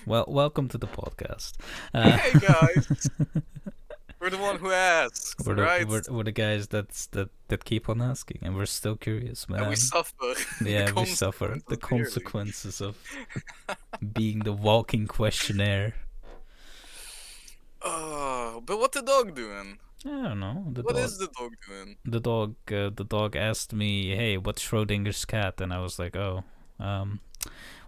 Well, welcome to the podcast. Hey guys, we're the one who asks, right? We're the guys that keep on asking, and we're still curious, And we man. suffer the Yeah, we suffer the consequences dearly. consequences of being the walking questionnaire. Oh, but what the dog doing? I don't know. What is the dog doing? The dog asked me, "Hey, what's Schrodinger's cat?" And I was like, "Oh, um,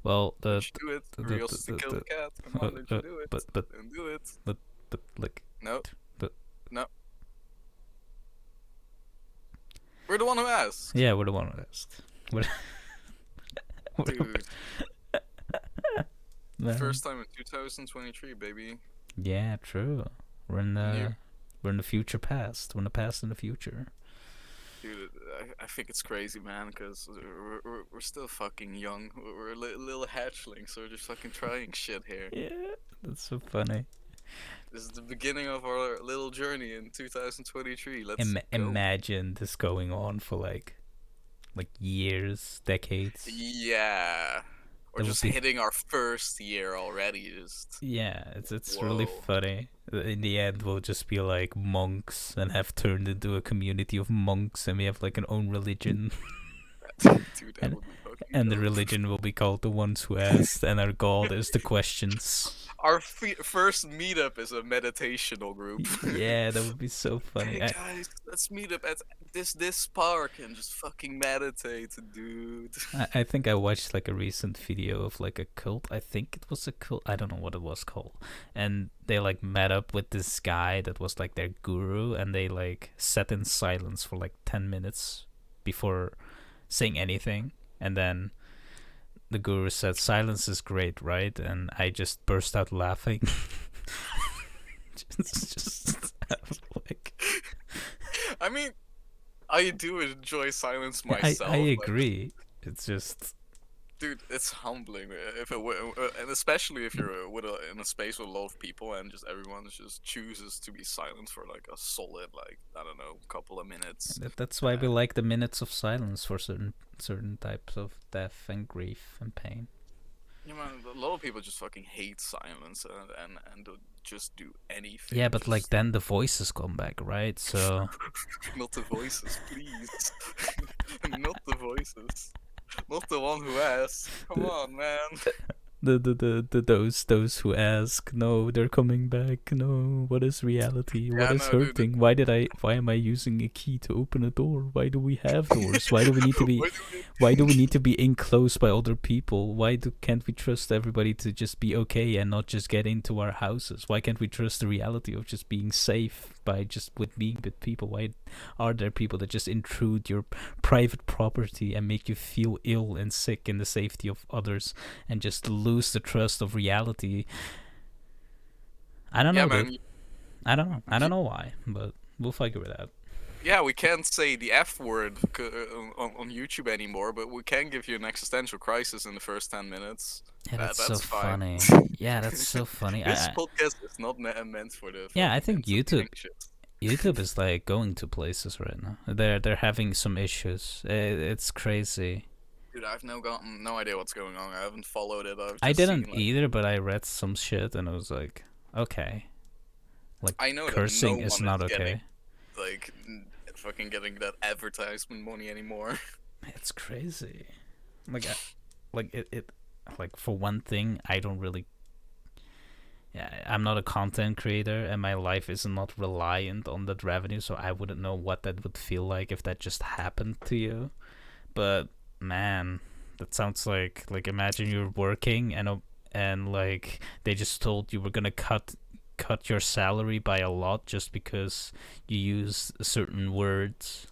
well, Did you do it? Curiosity killed the cat. Come on, did you do it? but but Didn't do it. but but like, No, but no. We're the one who asks. yeah, we're the one who asked. We're, Dude, man. first time in 2023, baby. Yeah, true. We're in Near, the future past. We're in the past and the future. dude, I think it's crazy, man, because we're still fucking young. We're little hatchlings, so we're just fucking trying shit here. Yeah, that's so funny. This is the beginning of our little journey in 2023. Let's go. Imagine this going on for like years, decades. Yeah. Or That would just be hitting our first year already. Just yeah. It's really whoa. funny. In the end, we'll just be like monks and have turned into a community of monks, and we have like an own religion, Dude, that and would be fucking and the dope. religion will be called the ones who asked, and our god is the questions. Our first meetup is a meditational group. Yeah, that would be so funny. Hey guys, let's meet up at this park and just fucking meditate, dude. I think I watched like a recent video of like a cult. I think it was a cult. I don't know what it was called. And they like met up with this guy that was like their guru, and they like sat in silence for like 10 minutes before saying anything. And then the guru said, "Silence is great, right?" And I just burst out laughing. just I was like, I mean, I do enjoy silence yeah, myself. I agree. It's just Dude, it's humbling if and especially if you're in a space with a lot of people and just everyone just chooses to be silent for like a solid like I don't know couple of minutes. that's why we like the minutes of silence for certain types of death and grief and pain. You know, a lot of people just fucking hate silence and don't just do anything. Yeah, but like just then the voices come back, right? So not the voices, please. Not the voices. Not the one who asks. Come the on, man. those who ask, no, they're coming back. No, what is reality? What Yeah, is no, dude. hurting? Why am I using a key to open a door? Why do we have doors? Why do we need to be Why do we- why do we need to be enclosed by other people? Can't we trust everybody to just be okay and not just get into our houses? Why can't we trust the reality of just being safe by just with being with people? Why are there people that just intrude your private property and make you feel ill and sick in the safety of others and just lose the trust of reality? I don't Yeah, know, man. dude. I don't know. I don't know why, but we'll figure it out. Yeah, we can't say the F word on YouTube anymore, but we can give you an existential crisis in the first 10 minutes. Yeah, that's so That's fine. funny. Yeah, that's so funny. This podcast is not meant for the Yeah, I fucking think YouTube entertaining shit. YouTube is like going to places right now. They're having some issues. It's crazy. Dude, I've no idea what's going on. I haven't followed it. I've I just didn't seen like either, but I read some shit and I was like, okay, like I know that no cursing one is is not getting okay. like fucking getting that advertisement money anymore. It's crazy. Like, it like for one thing, I don't really. Yeah, I'm not a content creator, and my life is not reliant on that revenue, so I wouldn't know what that would feel like if that just happened to you. But man, that sounds like imagine you're working and like they just told you we're gonna cut your salary by a lot just because you use certain words.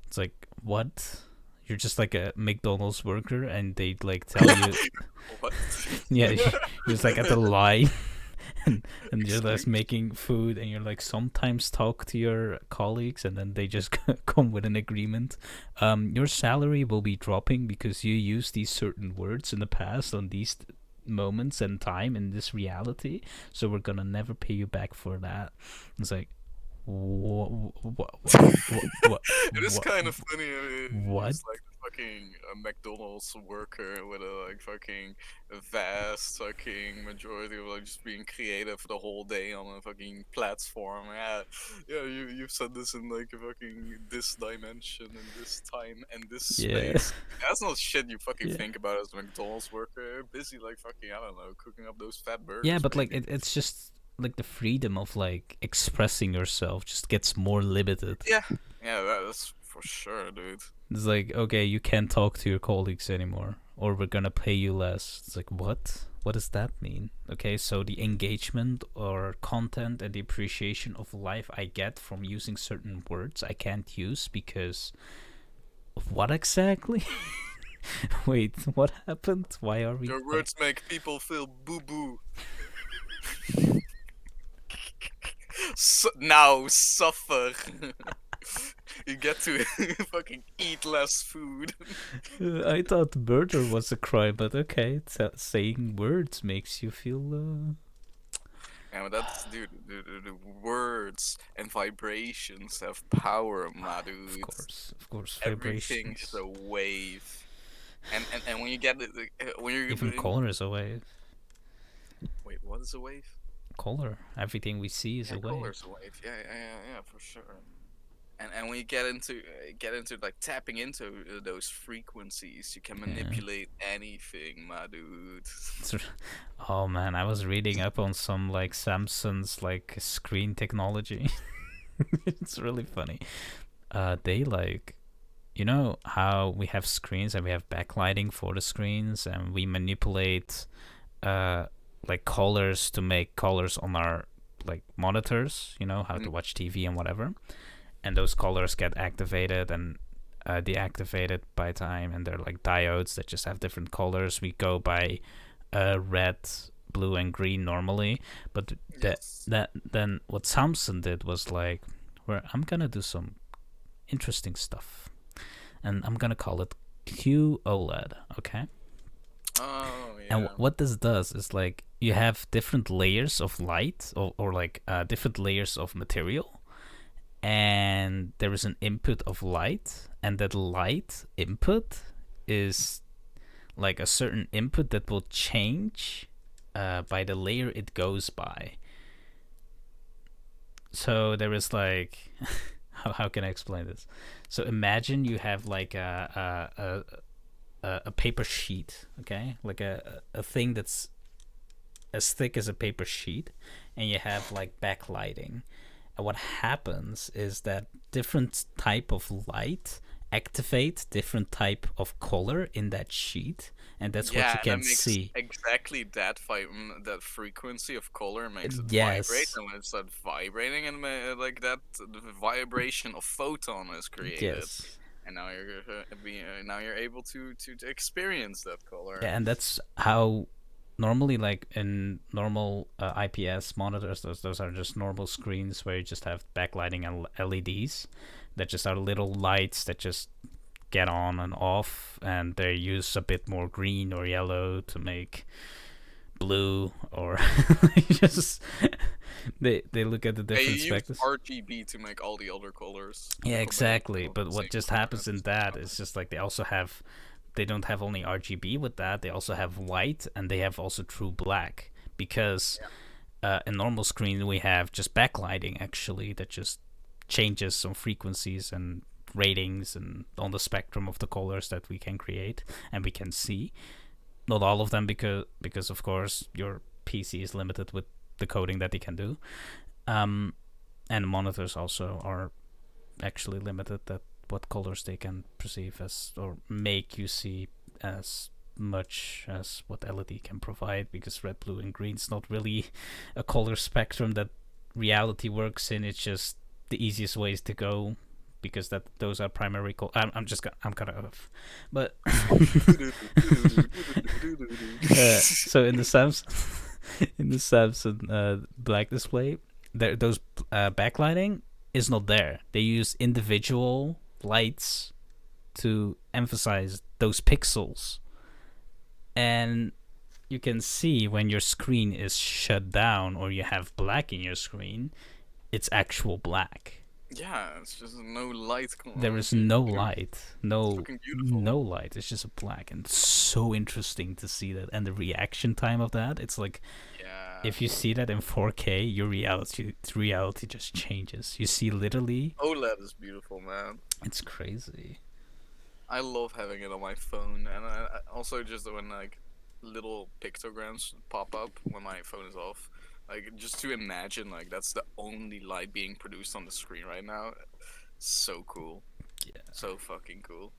It's like what? You're just like a McDonald's worker, and they like tell you, What? yeah, you're just like at the line, and you're just Excuse- making food, and you're like sometimes talk to your colleagues, and then they just come with an agreement. Your salary will be dropping because you used these certain words in the past on these moments and time in this reality, so we're gonna never pay you back for that. It's like what It is what kind of funny. what It's like the fucking McDonald's worker with a like fucking vast fucking majority of like just being creative the whole day on a fucking platform. Yeah, you've said this in like a fucking this dimension and this time and this Yeah. space. That's not shit you fucking Yeah. think about as a McDonald's worker. You're busy like fucking, I don't know, cooking up those fat burgers. Yeah, but like maybe. it's just like the freedom of like expressing yourself just gets more limited. Yeah, that's for sure, dude. It's like, okay, you can't talk to your colleagues anymore, or we're gonna pay you less. It's like, what? What does that mean? Okay, so the engagement or content and the appreciation of life I get from using certain words I can't use because of what exactly? Wait, what happened? Why are we? Your words make people feel boo boo. Now suffer. You get to fucking eat less food. I thought murder was a crime, but okay, saying words makes you feel. Yeah, but that's dude. The words and vibrations have power, my dude. Of course, Everything vibrations. is a wave, and when you get it, when you're Even color is a wave. Wait, what is a wave? Color. Everything we see is a wave. Color's a wave. Yeah, for sure. And when you get into like tapping into those frequencies, you can manipulate anything, my dude. Oh man, I was reading up on some like Samsung's like screen technology. It's really funny. They like, you know how we have screens and we have backlighting for the screens, and we manipulate like colors to make colors on our like monitors. You know how to watch TV and whatever. And those colors get activated and deactivated by time, and they're like diodes that just have different colors. We go by red, blue, and green normally, but then what Samsung did was like, where I'm gonna do some interesting stuff, and I'm gonna call it QOLED, okay? Oh yeah. And what this does is like you have different layers of light or like different layers of material, and there is an input of light, and that light input is like a certain input that will change by the layer it goes by. So there is like how can I explain this? So imagine you have like a paper sheet, okay, like a thing that's as thick as a paper sheet, and you have like backlighting. And what happens is that different type of light activate different type of color in that sheet, and that's what you can see. Exactly that that frequency of color makes it Yes. vibrate, and when it starts vibrating, and like that, the vibration of photon is created. Yes. And now you're able to experience that color. Yeah, and that's how normally, like in normal IPS monitors, those are just normal screens where you just have backlighting and LEDs that just are little lights that just get on and off, and they use a bit more green or yellow to make blue, or just they look at the different spectrums. RGB to make all the other colors. Yeah, exactly. But what just happens in that is just like they don't have only RGB with that, they also have white, and they have also true black, because in normal screen we have just backlighting actually that just changes some frequencies and ratings and on the spectrum of the colors that we can create and we can see. Not all of them, because of course your PC is limited with the coding that they can do, and monitors also are actually limited that what colors they can perceive as or make you see as much as what LED can provide, because red, blue, and green is not really a color spectrum that reality works in. It's just the easiest ways to go, because those are primary I'm kind of off, but so in the Samsung black display, those backlighting is not there. They use individual lights to emphasize those pixels, and you can see when your screen is shut down or you have black in your screen, it's actual black. Yeah, it's just no light. There is no Dude, light, it's no fucking beautiful. no light. It's just a black, and it's so interesting to see that, and the reaction time of that. It's like Yeah. if you see that in 4K, your reality just changes. You see literally, OLED is beautiful, man. it's crazy. I love having it on my phone, and I also just when like little pictograms pop up when my phone is off, like just to imagine like that's the only light being produced on the screen right now. So cool, Yeah, so fucking cool.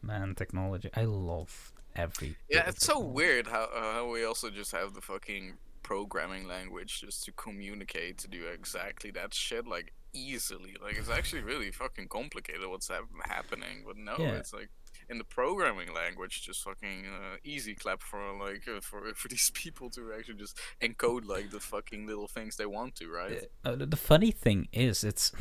man, technology. I love every Yeah, bit of it's so technology. weird how we also just have the fucking programming language just to communicate to do exactly that shit like easily. Like it's actually really fucking complicated what's happening, but no, Yeah, it's like in the programming language, just fucking easy clap for like for these people to actually just encode like the fucking little things they want to, right? the funny thing is, it's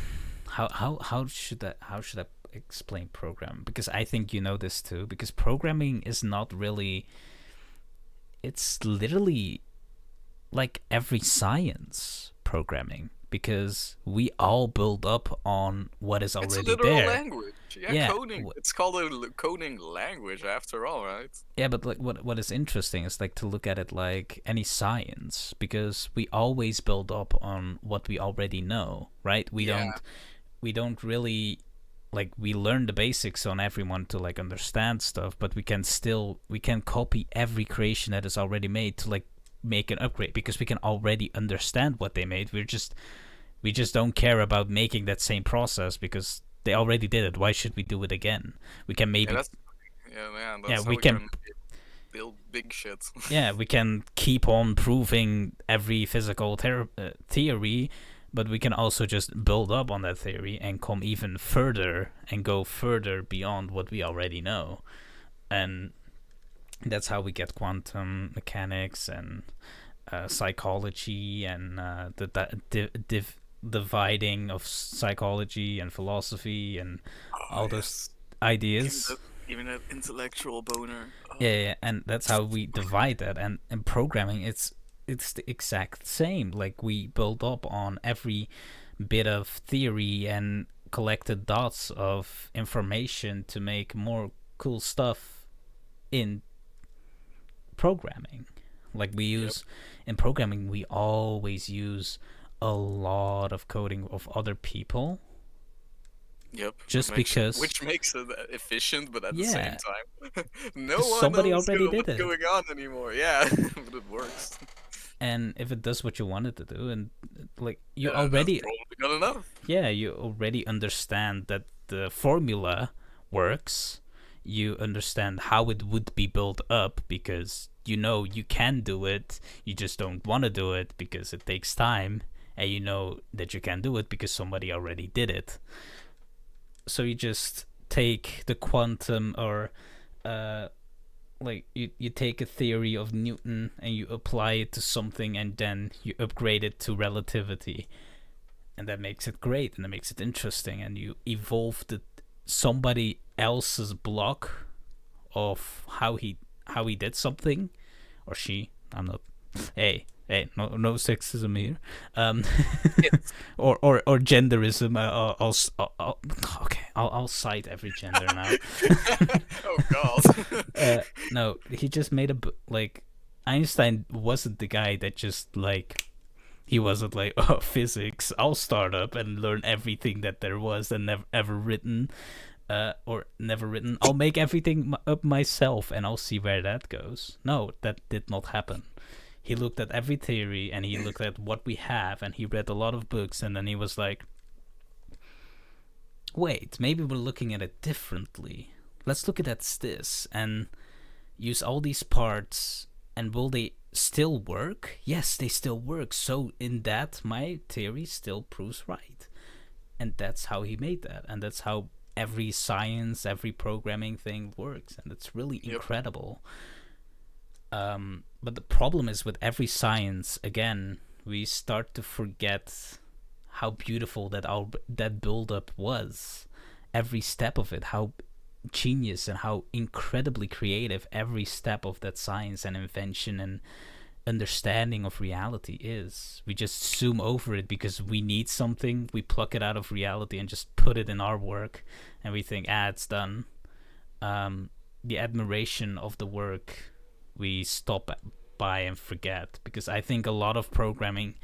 how should I explain program? Because I think you know this too. Because programming is not really. It's literally like every science programming because we all build up on what is It's a already literal there. language. Yeah, Yeah, coding. It's called a coding language after all, right? yeah, but like what is interesting is like to look at it like any science because we always build up on what we already know, right? We Yeah, don't really like we learn the basics on everyone to like understand stuff, but we can copy every creation that is already made to like make an upgrade because we can already understand what they made. We just don't care about making that same process because they already did it. Why should we do it again? We can yeah, maybe yeah, man. yeah, That's how we we can can build big shit. yeah, we can keep on proving every physical theory, but we can also just build up on that theory and come even further and go further beyond what we already know. And that's how we get quantum mechanics and psychology and dividing of psychology and philosophy and Oh all those yes, even ideas. that, even that intellectual boner. Yeah, Oh. yeah, and that's how we divide that. And in programming, it's the exact same. Like we build up on every bit of theory and collected dots of information to make more cool stuff in programming. Like we Yep, use in programming, we always use a lot of coding of other people yep. just because Which makes it efficient, but at the same yeah, time, no because one somebody knows already did what's it. going on anymore. Yeah, but it works. And if it does what you want it to do and like you Yeah, that's already probably not enough. yeah, you already understand that the formula works. You understand how it would be built up because you know you can do it. You just don't want to do it because it takes time, and you know that you can do it because somebody already did it. So you just take the quantum or uh like you take a theory of Newton and you apply it to something and then you upgrade it to relativity, and that makes it great and that makes it interesting, and you evolve the somebody else's block of how he did something or she. I'm not. Hey, no sexism here, um, Yes. or genderism. Okay, I'll cite every gender now. Oh God. No, he just made like Einstein wasn't the guy that just like he wasn't like, oh, physics, I'll start up and learn everything that there was and never ever written, or never written. I'll make everything up myself and I'll see where that goes. No, that did not happen. He looked at every theory and he looked at what we have and he read a lot of books and then he was like, wait, maybe we're looking at it differently. Let's look at this and use all these parts, and will they still work? Yes, they still work. So in that, my theory still proves right. And that's how he made that. And that's how every science, every programming thing works. And it's really Yep. incredible. But the problem is with every science, again, we start to forget how beautiful that build up was. Every step of it, how genius and how incredibly creative every step of that science and invention and understanding of reality is. We just zoom over it because we need something, we pluck it out of reality and just put it in our work, and we think, it's done. The admiration of the work we stop by and forget, because I think a lot of programming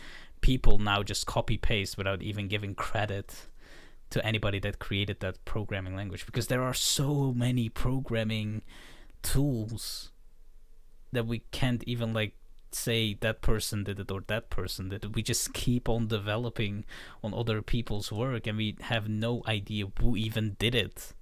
people now just copy paste without even giving credit to anybody that created that programming language, because there are so many programming tools that we can't even like say that person did it or that person did it. We just keep on developing on other people's work and we have no idea who even did it.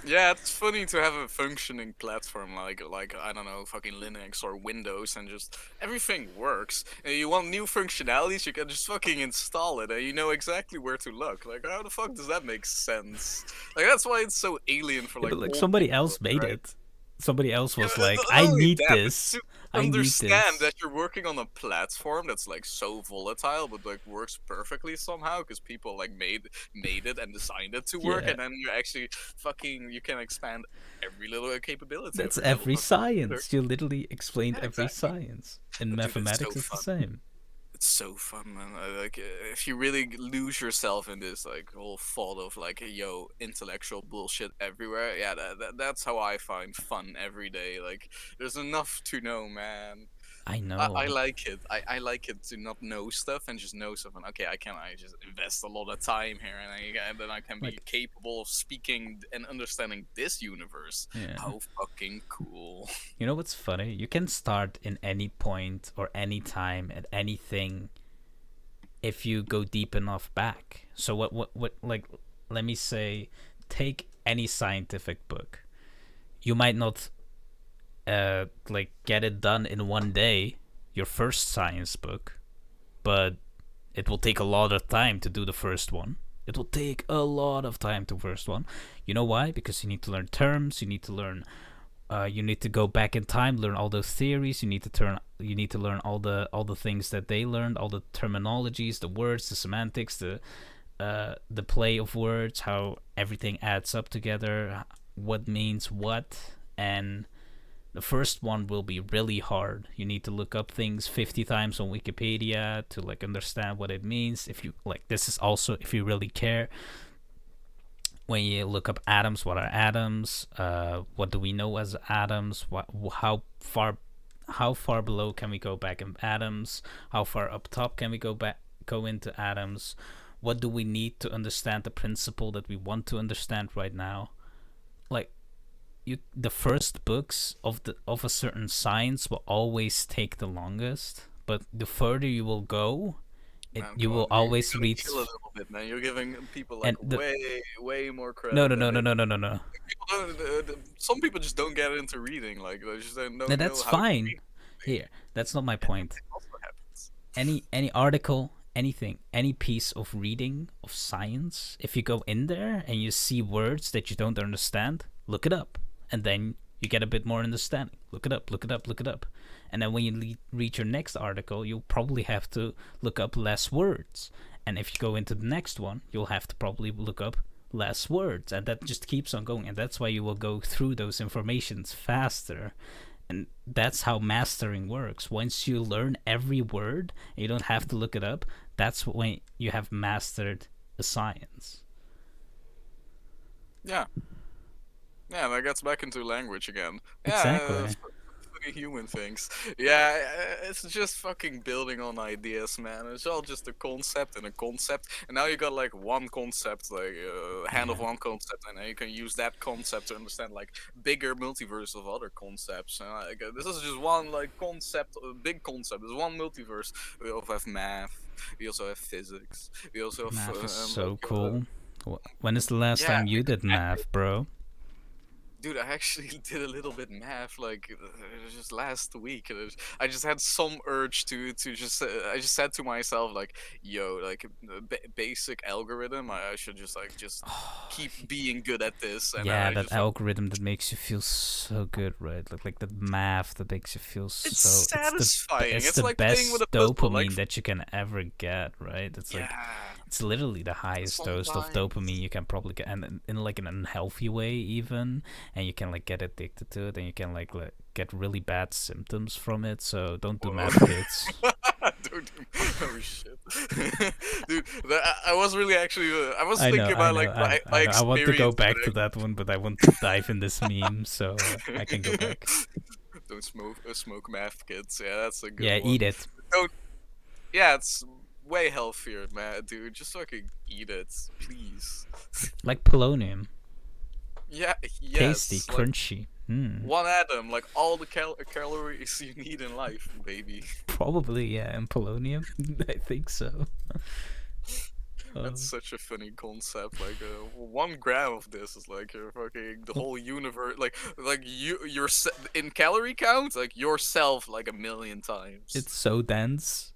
Yeah, it's funny to have a functioning platform like I don't know, fucking Linux or Windows, and just everything works. And you want new functionalities, you can just fucking install it, and you know exactly where to look. Like, how the fuck does that make sense? Like, that's why it's so alien for like. But like old somebody people, else made right? it. Somebody else Yeah, was but like, not I only need that, but this. to I need understand this. that you're working on a platform that's like so volatile, but like works perfectly somehow because people like made it and designed it to work, Yeah. and then you actually fucking you can expand every little capability of That's your every fucking computer. science. You literally explained Yeah, every exactly. science. In Dude, it's so mathematics, it's the fun. same. It's so fun, man. If you really lose yourself in this like whole thought of like, yo, intellectual bullshit everywhere, yeah, that's how I find fun every day. Like, there's enough to know, man. I I know. like it. I like it to not know stuff and just know stuff. And okay, I just invest a lot of time here, and then I can be Like, capable of speaking and understanding this universe. yeah. How fucking cool! You know what's funny? You can start in any point or any time at anything if you go deep enough back. So what like, let me say, take any scientific book. You might not like get it done in one day, your first science book, but it will take a lot of time to do the first one. It will take a lot of time to first one. You know why? Because you need to learn terms, you need to learn you need to go back in time, learn all those theories. You need to learn all the things that they learned, all the terminologies, the words, the semantics, the play of words, how everything adds up together, what means what. And the first one will be really hard. You need to look up things 50 times on Wikipedia to like understand what it means. If you like, this is also if you really care. When you look up atoms, what are atoms? What do we know as atoms? How far below can we go back in atoms? How far up top can we go into atoms? What do we need to understand the principle that we want to understand right now? Like, the first books of a certain science will always take the longest, but the further you will go, Man, you come will on, you're always gonna reach. chill a little bit, man. You're giving people like And the way more no credit no than no no they. no no no no People don't. Some people just don't get into reading. Like, they just don't no, know that's how to fine. read. Here, that's not my point. It also happens. Any article, anything, any piece of reading of science, if you go in there and you see words that you don't understand, look it up, and then you get a bit more understanding. Look it up, look it up, look it up. And then when you read your next article, you'll probably have to look up less words. And if you go into the next one, you'll have to probably look up less words. And that just keeps on going. And that's why you will go through those informations faster. And that's how mastering works. Once you learn every word and you don't have to look it up, that's when you have mastered a science. Yeah. Yeah, that gets back into language again. Yeah, Exactly. funny human things. Yeah, it's just fucking building on ideas, man. It's all just a concept and a concept, and now you got like one concept, like a hand of Yeah. one concept, and then you can use that concept to understand like bigger multiverse of other concepts. And like, this is just one like concept, a big concept. There's one multiverse. We also have math. We also have physics. We also have Math is like so cool. When is the last yeah. time you did math, bro? Dude, I actually did a little bit math like just last week. I just had some urge to just I just said to myself like, yo, like basic algorithm. I should just keep being good at this, and then Yeah, I that just algorithm that makes you feel so good, right? Like that math that makes you feel it's so. satisfying. It's It's the like playing with best a puzzle. Like dopamine that you can ever get, right? It's like yeah, It's literally the highest dose of Sometimes. dopamine you can probably get, and in like an unhealthy way even, and you can like get addicted to it, and you can get really bad symptoms from it. So don't do Whoa. meth, kids. Don't do. Oh shit, dude. I was really actually. I was I thinking know, I about know, like my I know. I want to go experience back with to it. that one, but I want to dive in this meme, so I can go back. Don't smoke meth, kids. Yeah, that's a good Yeah, one. eat it. Don't. Yeah, it's way healthier, man, dude. Just fucking eat it, please. Like polonium. Yeah, Tasty, yes. Like crunchy. Mm. one atom, like all the calories you need in life, baby. Probably, yeah, and polonium. I think so. That's such a funny concept. Like 1 gram of this is like your fucking the whole universe. Like you're in calorie count, like yourself like 1,000,000 times. It's so dense.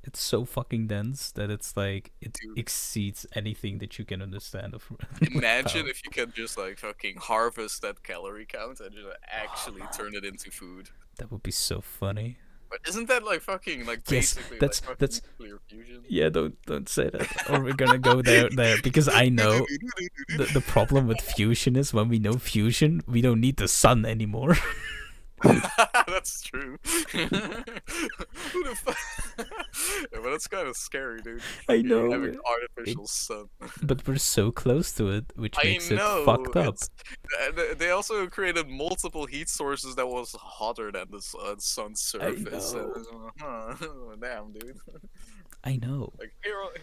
It's so fucking dense that it's like it Dude. exceeds anything that you can understand of. Imagine power. if you could just like fucking harvest that calorie count and just actually turn it into food. That would be so funny. But isn't that like fucking like Yes, basically that's like that's. fucking nuclear fusion? Yeah, don't say that, or we're gonna go there because I know the problem with fusion is when we know fusion, we don't need the sun anymore. That's true. Who the fuck? Yeah, but that's kind of scary, dude. I Fucking know, having artificial sun. but we're so close to it, which I makes it know. fucked up. They also created multiple heat sources that was hotter than the sun's surface. know. Huh, damn, dude. I know. Like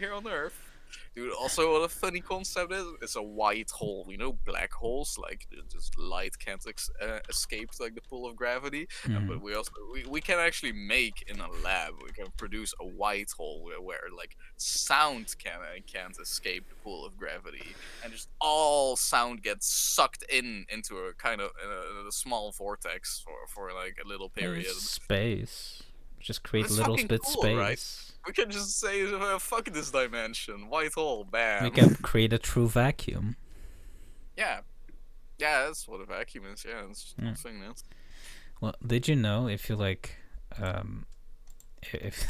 here on Earth. Dude, also what a funny concept is, it's a white hole. You know, black holes, like just light can't escape like the pull of gravity. But we can actually make in a lab. We can produce a white hole where like sound can't escape the pull of gravity, and just all sound gets sucked into a kind of a small vortex for like a little period. Space. Just create That's a little fucking bit cool, space. right? We can just say, fuck this dimension, white hole, bam. We can create a true vacuum. Yeah, that's what a vacuum is. Yeah, it's nothing else. Well, did you know if you like, if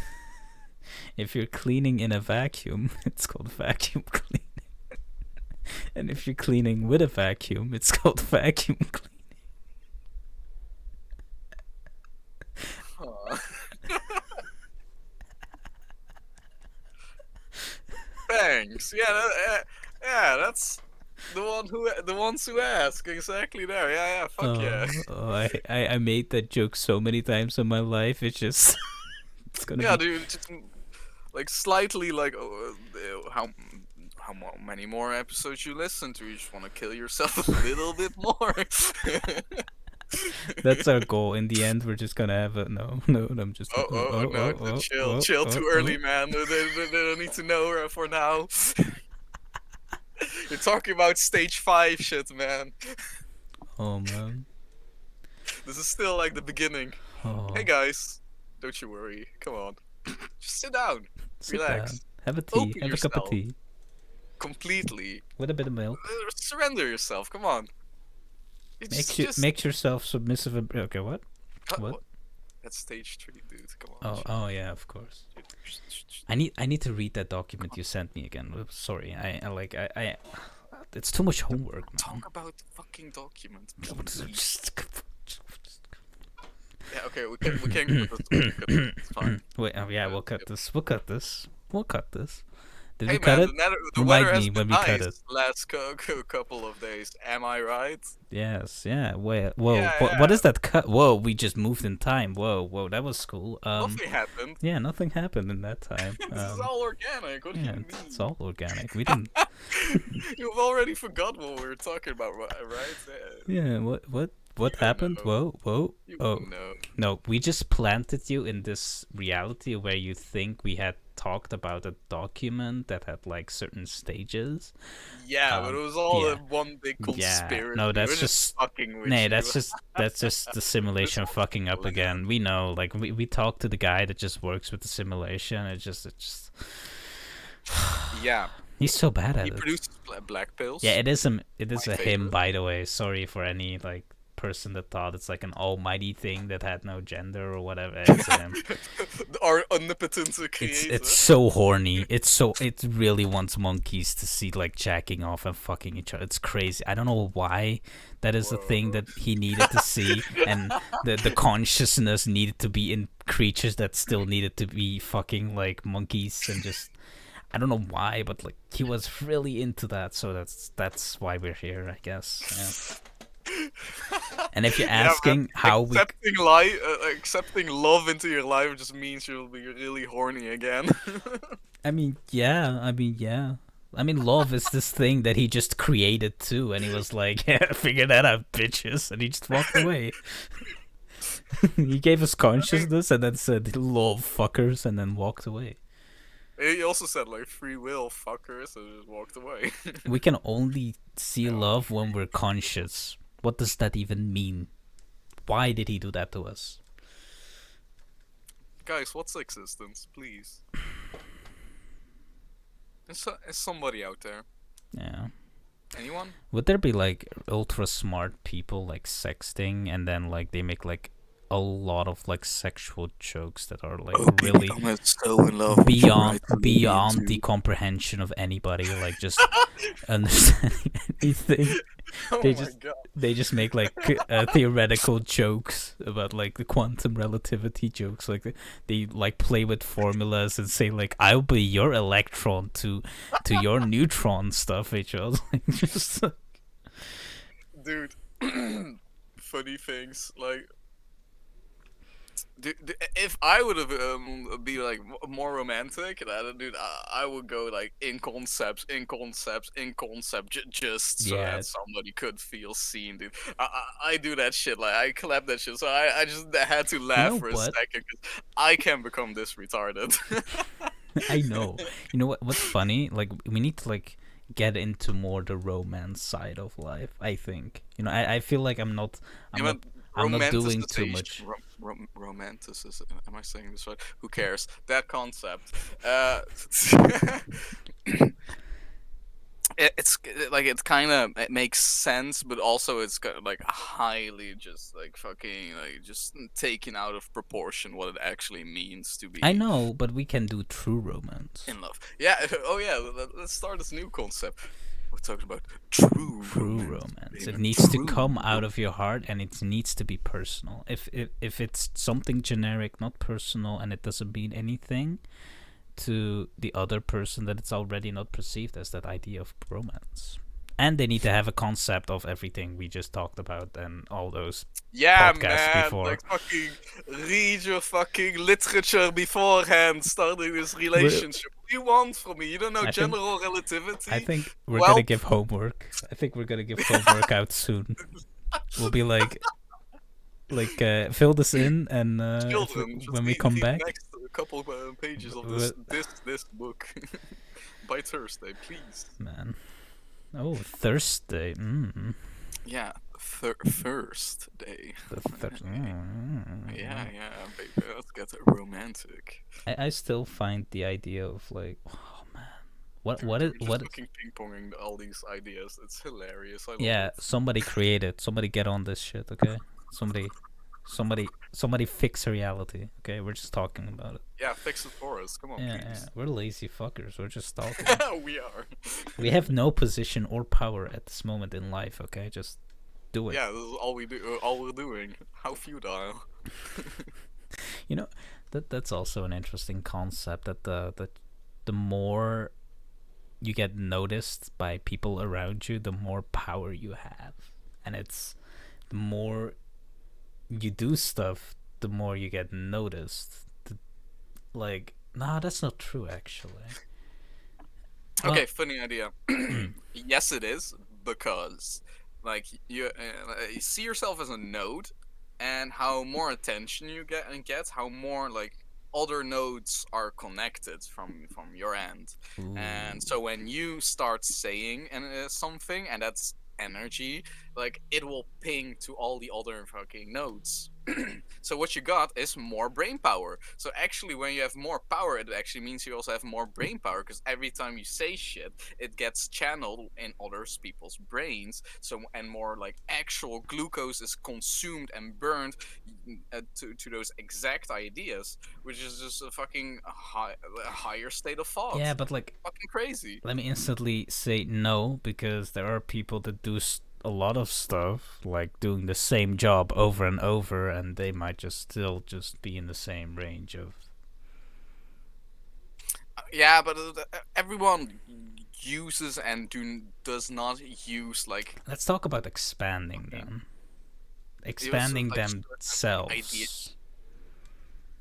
if you're cleaning in a vacuum, it's called vacuum cleaning, and if you're cleaning with a vacuum, it's called vacuum cleaning. Huh. Thanks. Yeah, that's the ones who ask exactly there. Yeah, fuck yeah. I made that joke so many times in my life. It's just it's gonna Yeah, be. dude, just like slightly like how many more episodes you listen to? You just want to kill yourself a little bit more. That's our goal. In the end, we're just gonna have a no. I'm just. No, chill too early, man. They don't need to know for now. You're talking about stage 5 shit, man. Oh man. This is still like the beginning. Oh. Hey guys, don't you worry. Come on, just sit down, Sit relax, down. Have a tea. Open Have a cup of yourself. tea completely. with a bit of milk. Surrender yourself. Come on. Make yourself submissive. Okay, what? What? That's stage 3, dude. Come on. Oh yeah, of course. I need to read that document you sent me again. Oops, sorry, I it's too much homework, man. Talk about the fucking document. Yeah, okay, we can cut this. It's fine. Wait, yeah, we'll cut this. We'll cut this. Did Hey we cut man, it? the Remind weather has me been when we cut nice it. last couple of days. Am I right? Yes, yeah. Wait, whoa, Yeah, what yeah. is that cut? Whoa, we just moved in time. Whoa, that was cool. Nothing happened. Yeah, nothing happened in that time. This is all organic. What do Yeah, you mean? it's all organic. We didn't. You've already forgot what we were talking about, right? Yeah, what happened? know. Whoa. You Oh, know. no, we just planted you in this reality where you think we had talked about a document that had like certain stages. Yeah, but it was all yeah. one big conspiracy. No, that's We're just fucking with Nah, you. that's just the simulation fucking up again. We know, like we talked to the guy that just works with the simulation. It just Yeah, he's so bad at he it. produces black pills. Yeah, it is a him, favorite. by the way. Sorry for any like person that thought it's like an almighty thing that had no gender or whatever. It's him. our omnipotent It's creator. it's so horny. It really wants monkeys to see like jacking off and fucking each other. It's crazy. I don't know why that is a thing Whoa. that he needed to see, and the consciousness needed to be in creatures that still needed to be fucking like monkeys, and just I don't know why, but like he was really into that. So that's why we're here, I guess. Yeah. And if you're Yeah, man. asking how we Accepting love into your life just means you'll be really horny again. I mean, yeah. I mean, love is this thing that he just created too, and he was like, "Yeah, figure that out, bitches," and he just walked away. He gave us consciousness and then said, "Love, fuckers," and then walked away. He also said like free will fuckers, so just walked away. We can only see No. love when we're conscious. What does that even mean? Why did he do that to us? Guys, what's existence, please? Is somebody out there? Yeah. Anyone? Would there be like ultra smart people like sexting, and then like they make like a lot of like sexual jokes that are like really I'm so in love with you beyond right beyond now. the comprehension of anybody, like just understanding anything. Oh They my just god. they just make like theoretical jokes about like the quantum relativity jokes, like they like play with formulas and say like I'll be your electron to your neutron stuff. It was like just Dude. Funny things like if I would have be like more romantic, dude, I would go like in concepts, just so yeah. that somebody could feel seen, dude. I do that shit, like I clap that shit, so I just had to laugh know for a what? second because I can become this retarded. I know. You know what? What's funny? Like we need to like get into more the romance side of life. I think. You know, I feel like I'm not doing too much. Romanticism. Am I saying this right? Who cares? That concept. It's like it makes sense, but also it's kind of like highly just like fucking like just taken out of proportion what it actually means to be. I know, but we can do true romance. In love. Yeah. Oh yeah. Let's start this new concept. We're talking about true romance. It needs to come out of your heart, and it needs to be personal. If it's something generic, not personal, and it doesn't mean anything to the other person, that it's already not perceived as that idea of romance. And they need to have a concept of everything we just talked about and all those podcasts man, before. like fucking read your fucking literature beforehand, starting this relationship. What do you want from me? You don't know general relativity? I think we're gonna give homework. I think we're gonna give homework out soon. We'll be like fill this in, and Children, when we come back, next couple pages of this book by Thursday, please. Man. Oh, Thursday. Mm. Yeah, first day. Yeah, baby. Let's get romantic. I still find the idea of like, oh man, what fucking ping ponging all these ideas. It's hilarious. I love it. Somebody create it. Somebody get on this shit. Okay, somebody fix reality. Okay, we're just talking about it. Yeah, fix it for us. Come on, please. Yeah, we're lazy fuckers. We're just talking. We are. We have no position or power at this moment in life. Okay, just do it. Yeah, this is all we do. All we're doing. How futile. You know, that's also an interesting concept. That the more you get noticed by people around you, the more power you have, and it's the more you do stuff, the more you get noticed. Like, nah, that's not true, actually. Okay, funny idea. Yes, it is, because like you see yourself as a node, and how more attention you get, how more like other nodes are connected from your end. Ooh. And so when you start saying something, and that's energy, like it will ping to all the other fucking nodes. So what you got is more brain power. So actually, when you have more power, it actually means you also have more brain power, because every time you say shit, it gets channeled in other people's brains. So, and more like actual glucose is consumed and burned to those exact ideas, which is just a fucking a higher state of thought. Yeah, but like, Fucking crazy. let me instantly say no, because there are people that do a lot of stuff, like doing the same job over and over, and they might just still just be in the same range of. Yeah, but everyone uses and does not use like. Let's talk about expanding them. Expanding like, themselves.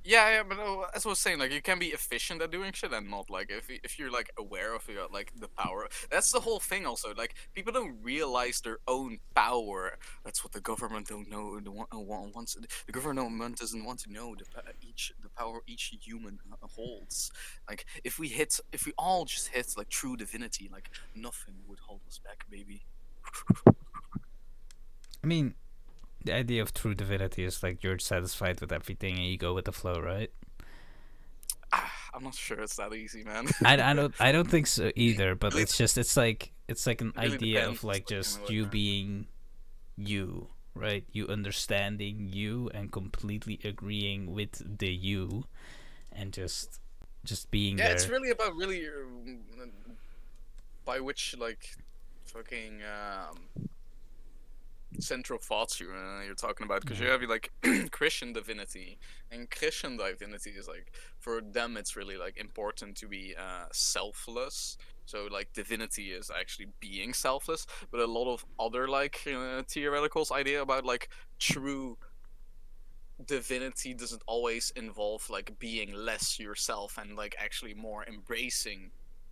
Yeah, but as I was saying, like you can be efficient at doing shit and not like if you're like aware of your like the power. That's the whole thing. Also, like people don't realize their own power. That's what the government don't know. Wants the government doesn't want to know the power each human holds. Like if we all just hit like true divinity, like nothing would hold us back, baby. I mean, the idea of true divinity is like you're satisfied with everything and you go with the flow, right? I'm not sure it's that easy, man. I don't think so either. But it's like an really idea depends, of like just you being you, right? You understanding you and completely agreeing with the you, and just being there. It's really about really by which like fucking central thoughts you're talking about, because you have like Christian divinity, and Christian divinity is like for them it's really like important to be selfless. So like divinity is actually being selfless, but a lot of other like theoreticals idea about like true divinity doesn't always involve like being less yourself and like actually more embracing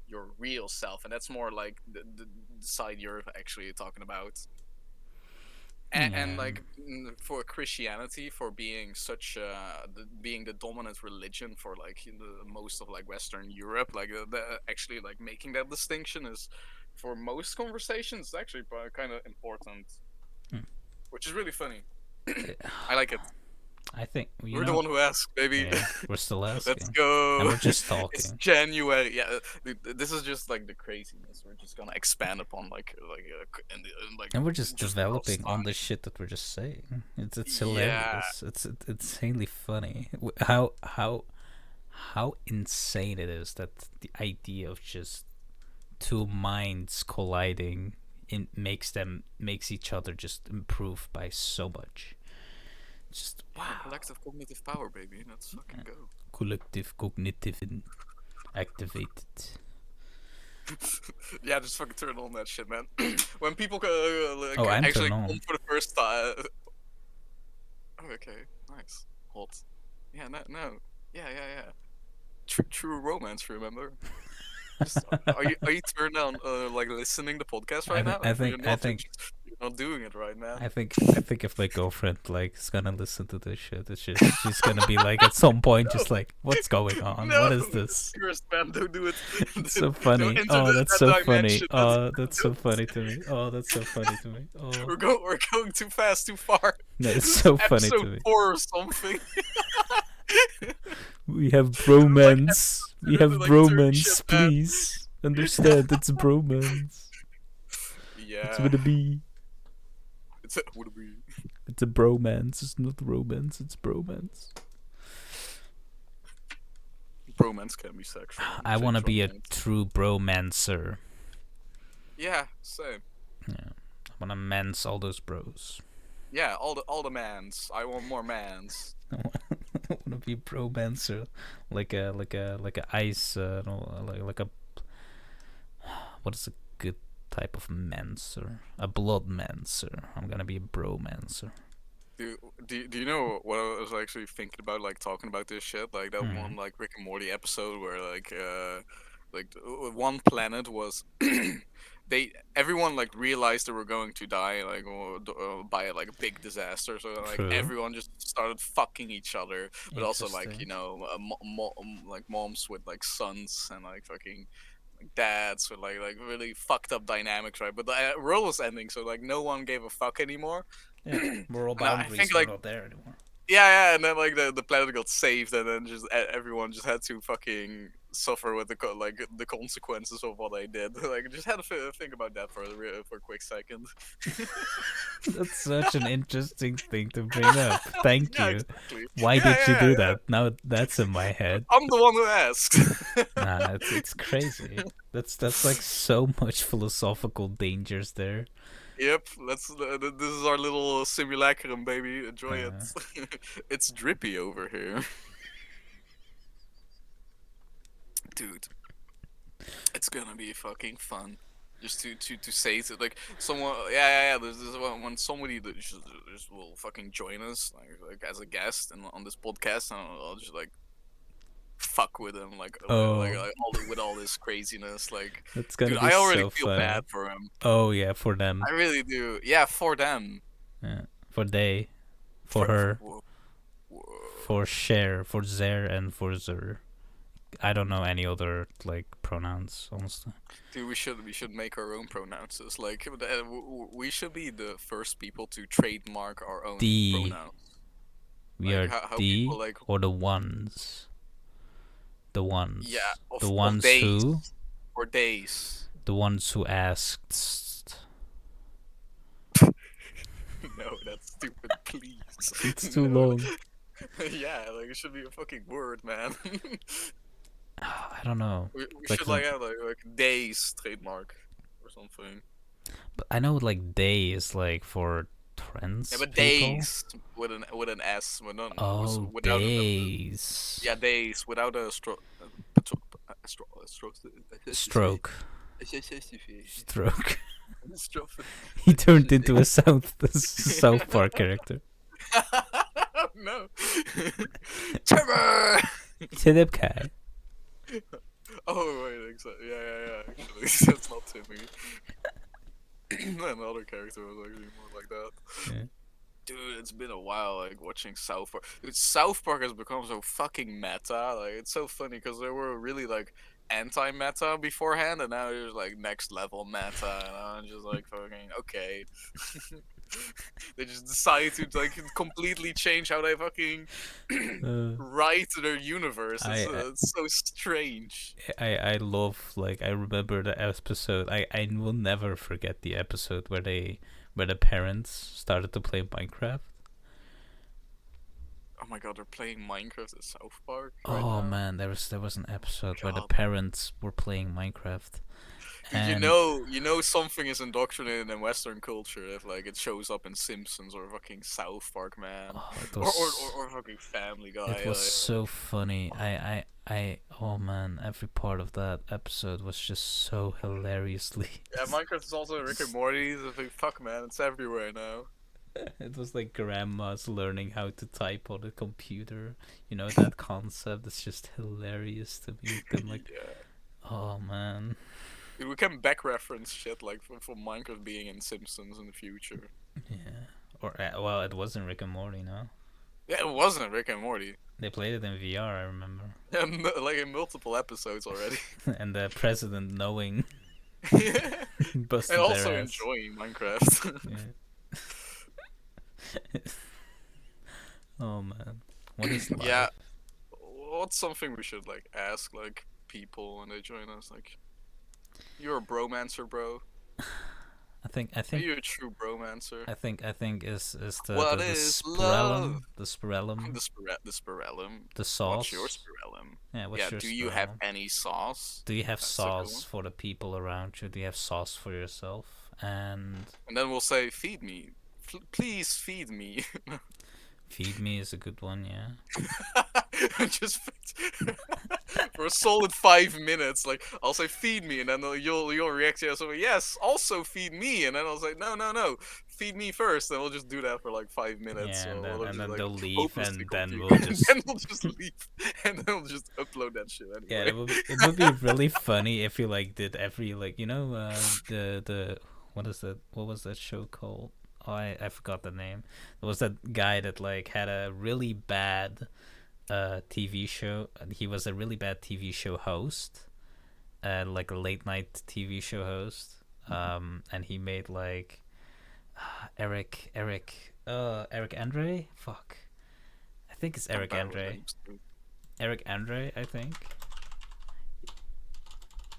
your real self, and that's more like the side you're actually talking about. And like for Christianity, for being such being the dominant religion for like in the most of like Western Europe, like actually like making that distinction is for most conversations actually kind of important, which is really funny. I like it. I think we're the one who asked, baby. Yeah, we're still asking. Let's go. And we're just talking. It's January. Yeah, this is just like the craziness. We're just gonna expand upon and we're just developing on the shit that we're just saying. It's hilarious. Yeah. It's insanely funny. How insane it is that the idea of just two minds colliding makes each other just improve by so much. Just wow. Collective cognitive power, baby. Let's fucking go. Collective cognitive activated. Yeah, just fucking turn on that shit, man. When people I'm actually come for the first time. Oh, okay, nice. Hot. Yeah, no. Yeah. True romance, remember? Are you turned on like listening to podcast right now? I think you're not doing it right now. I think if my girlfriend like is gonna listen to this shit, it's just she's gonna be like at some point just like, what's going on? No, what is this? Man, don't do it. It's so funny. Oh, that's so funny. Oh, that's so funny to me. Oh, that's so funny to me. Oh, we're going too fast, too far. No, it's so funny to me. 4 or something. We have bromance. We have bromance. Please understand, it's bromance. Yeah. It's with a B. It's with a B. It's a bromance. It's not romance. It's bromance. Bromance can be sexual. I want to be a true bromancer. Yeah, same. Yeah, I want to mance all those bros. Yeah, all the mans. I want more mans. I want to be bromancer, like a ice, like a. What is a good type of mancer? A blood mancer. I'm gonna be a bromancer. Do you know what I was actually thinking about, like talking about this shit, like that one like Rick and Morty episode where like one planet was everyone like realized they were going to die like by like a big disaster, so like everyone just started fucking each other, but also like like moms with like sons and like fucking dads with like really fucked up dynamics, right? But the world was ending, so like no one gave a fuck anymore. Yeah, moral boundaries are not there anymore. Yeah, and then like the planet got saved, and then just everyone just had to fucking suffer with like the consequences of what they did. Like, just had to think about that for a quick second. That's such an interesting thing to bring up. Thank Yeah, you. exactly. Why Yeah, did you yeah, do yeah. that? Now that's in my head. I'm the one who asked. Nah, it's crazy. That's like so much philosophical dangers there. Yep, this is our little simulacrum, baby. Enjoy it. Uh, It's drippy over here, dude. It's gonna be fucking fun. Just to say it like someone, yeah. There's when somebody that just will fucking join us like as a guest and on this podcast, and I'll just like fuck with him oh, with all this craziness. Like, that's gonna dude, be I already so feel bad funny. for him. Oh yeah, for them. I really do. Yeah, for them. Yeah. For they, for For, her, whoa, whoa. for share, for zer, and for zer. I don't know any other like pronouns, honestly. Dude, we should make our own pronouns. Like, we should be the first people to trademark our own The pronouns. we Like, are how the people like, or the ones. The yeah, ones. The of ones days who? or days. The ones who asked. No, that's stupid. It's Please, too no. long. Yeah, like it should be a fucking word, man. I don't know. We Like, should like have like days trademark or something. but I know like day is like for trans Yeah, but people. days with an S, Oh, without days. yeah, days without a stroke. Stroke. Stroke. Stroke. He turned into a South Park character. No. Trevor. Tidipkai. Oh wait, exactly. Yeah. Actually, that's not Timmy. Another character was actually more like that. Yeah. Dude, it's been a while, like watching South Park. Dude, South Park has become so fucking meta. Like, it's so funny because they were really like anti-meta beforehand, and now there's like next level meta, and I'm just like fucking okay. They just decided to like completely change how they fucking Uh, write their universe. I, It's so strange. I love like I remember the episode. I will never forget the episode where the parents started to play Minecraft. Oh my god, they're playing Minecraft at South Park right Oh now. man, there was an episode where the God. parents were playing Minecraft, Dude, and you know something is indoctrinated in Western culture if like it shows up in Simpsons or fucking South Park, man, oh, or fucking Family Guy. it was so funny. Oh man, every part of that episode was just so hilariously. Yeah, Minecraft is also Rick and Morty. It's like, fuck, man, it's everywhere now. It was like grandma's learning how to type on a computer. You know that concept. It's just hilarious to me. Them like, Yeah, oh man. dude, we can back reference shit like from Minecraft being in Simpsons in the future. Yeah. Or well, it wasn't Rick and Morty, no. Yeah, it wasn't Rick and Morty. They played it in VR, I remember. Yeah, like in multiple episodes already. And the president knowing And busted also their ass. enjoying Minecraft. Yeah. Oh man, what is life? Yeah, what's something we should like ask like people when they join us? Like, you're a bromancer, bro. I Are think you a true bromancer? I think is What the is spirellum, love? the spirellum, The spirellum. the What's your sauce. spirellum? Yeah, what's Yeah, your do you have spirellum? any sauce? Do you have That's a good sauce one. for the people around you? Do you have sauce for yourself? And And then we'll say, feed me. Please feed me. feed me is a good one, yeah. Just for a solid 5 minutes, like I'll say feed me, and then you'll react to something. Yes, also feed me, and then I'll say no, feed me first, and we'll just do that for like 5 minutes. Yeah, So and then we'll and just then like they'll leave, hopelessly and then confused, we'll and just then we'll just leave, and then we'll just upload that shit yeah. anyway. It would be really funny if you like did every like the what was that show called? Oh, I forgot the name. There was that guy that like had a really bad TV show. He was a really bad TV show host, like a late night TV show host. And he made like Eric Andre. Fuck. think it's I'm Eric bad with Andre. names, too. Eric Andre, I think.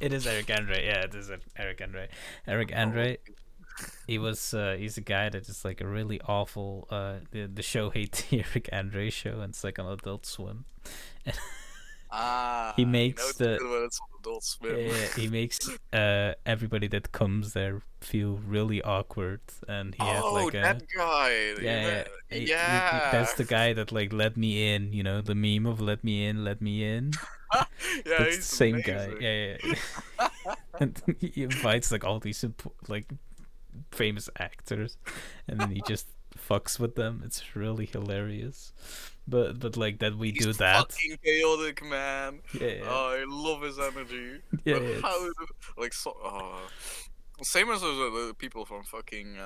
It is Eric Andre. Yeah, it is Eric Andre. Eric Oh, Andre. He's a guy that is like a really awful. The show hates the Eric Andre show, and it's like on Adult Swim. He you know makes it's the good when it's on Adult Swim. yeah, he makes everybody that comes there feel really awkward, and he had Oh, like that a guy. yeah, Yeah. that's the guy that like let me in, you know, the meme of let me in, let me in. Yeah, That's the he's same guy. amazing. Yeah. And he invites like all these like famous actors, and then he just fucks with them. It's really hilarious. But like that we He's do that. fucking chaotic, man. Yeah. Oh, I love his energy. Yeah, But how it's- like so same as the people from fucking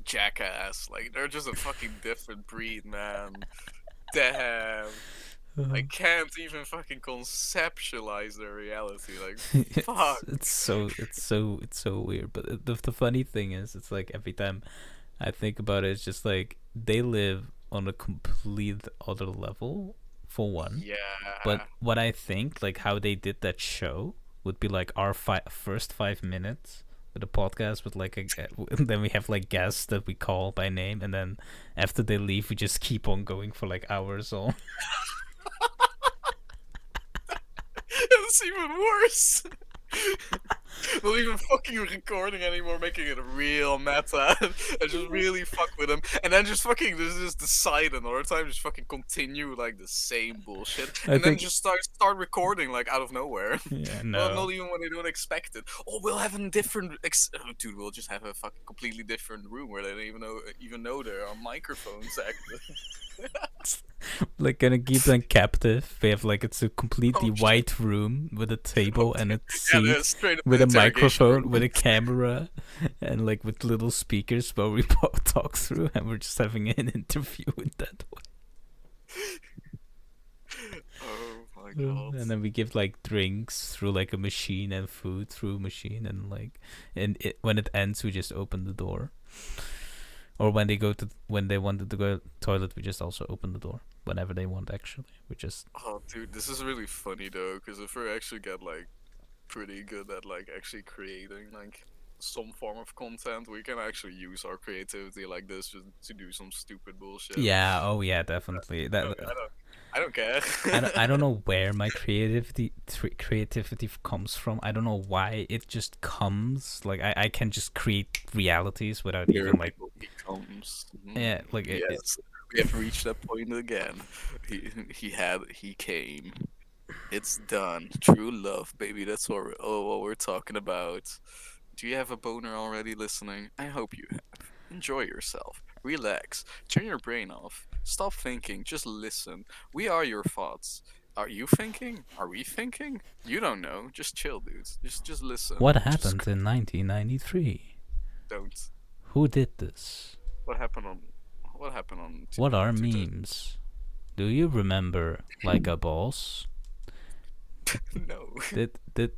Jackass. Like they're just a fucking different breed, man. Damn. I can't even fucking conceptualize their reality. Like, fuck. it's so weird. But the funny thing is, it's like every time I think about it, it's just like they live on a complete other level, for one. Yeah. But what I think, like how they did that show, would be like our first 5 minutes with a podcast with like then we have like guests that we call by name, and then after they leave, we just keep on going for like hours on. It's even worse. Not even fucking recording anymore, making it real meta, and just really fuck with them, and then just fucking just decide another time, just fucking continue like the same bullshit, I and then think- just start recording like out of nowhere. Yeah, Well, no. not even when they don't expect it. Oh, we'll have a different. Dude, we'll just have a fucking completely different room where they don't even know there are microphones active. Like gonna keep them captive. We have like it's a completely Oh, shit. white room with a table and a Yeah, they're seat straight up with a interrogation microphone, room. with a camera, and like with little speakers where we talk through, and we're just having an interview in that way. Oh my god. And then we give like drinks through like a machine and food through a machine, and like when it ends, we just open the door. Or when they wanted to go toilet, we just also open the door whenever they want. Actually, we just Oh, dude, this is really funny though, because if we actually get like pretty good at like actually creating like some form of content, we can actually use our creativity like this just to do some stupid bullshit. yeah. Oh yeah, definitely. I That don't care. I don't know where my creativity comes from. I don't know why it just comes. Like I can just create realities without even like becomes. yeah, like Yes, we have reached that point again. He came. It's done. True love, baby. That's what we're talking about. Do you have a boner already listening? I hope you have. Enjoy yourself. Relax. Turn your brain off. Stop thinking. Just listen. We are your thoughts. Are you thinking? Are we thinking? You don't know. Just chill, dudes. Just listen. what Just happened in 1993? don't. Who did this? What happened on? What happened on? What are 2000? memes? Do you remember like a boss? No. Did Don't.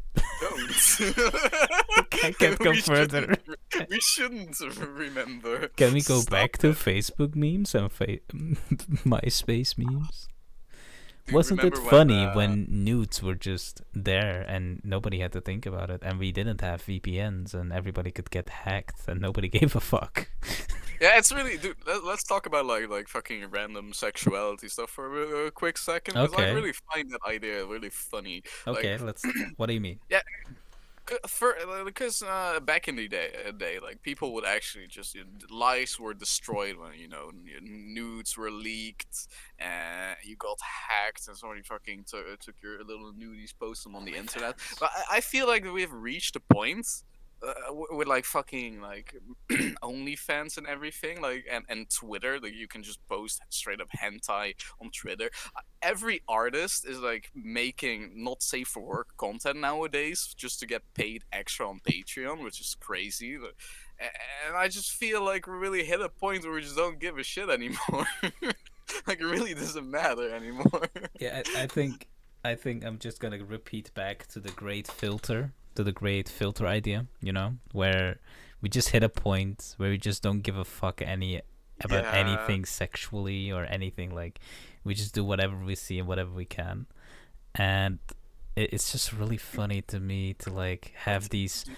can't go We further. We shouldn't remember. Can we go Stop back to it. Facebook memes and MySpace memes? Dude, Wasn't it remember funny when nudes were just there and nobody had to think about it, and we didn't have VPNs and everybody could get hacked and nobody gave a fuck? Yeah, it's really, dude. Let's talk about like fucking random sexuality stuff for a quick second, because I Okay. really find that idea really funny. Okay, let's. What do you mean? Because back in the day, like people would actually just lives were destroyed when nudes were leaked and you got hacked and somebody fucking took your little nudies, post them on the internet. But I feel like we've reached a point with like fucking like OnlyFans and everything, like and Twitter, like you can just post straight up hentai on Twitter. Every artist is like making not safe for work content nowadays just to get paid extra on Patreon, which is crazy. And I just feel like we really hit a point where we just don't give a shit anymore. Like it really doesn't matter anymore. Yeah, I think I'm just gonna repeat back to the great filter, idea, where we just hit a point where we just don't give a fuck about Yeah. anything sexually or anything. Like, we just do whatever we see and whatever we can, and it's just really funny to me to like But have these do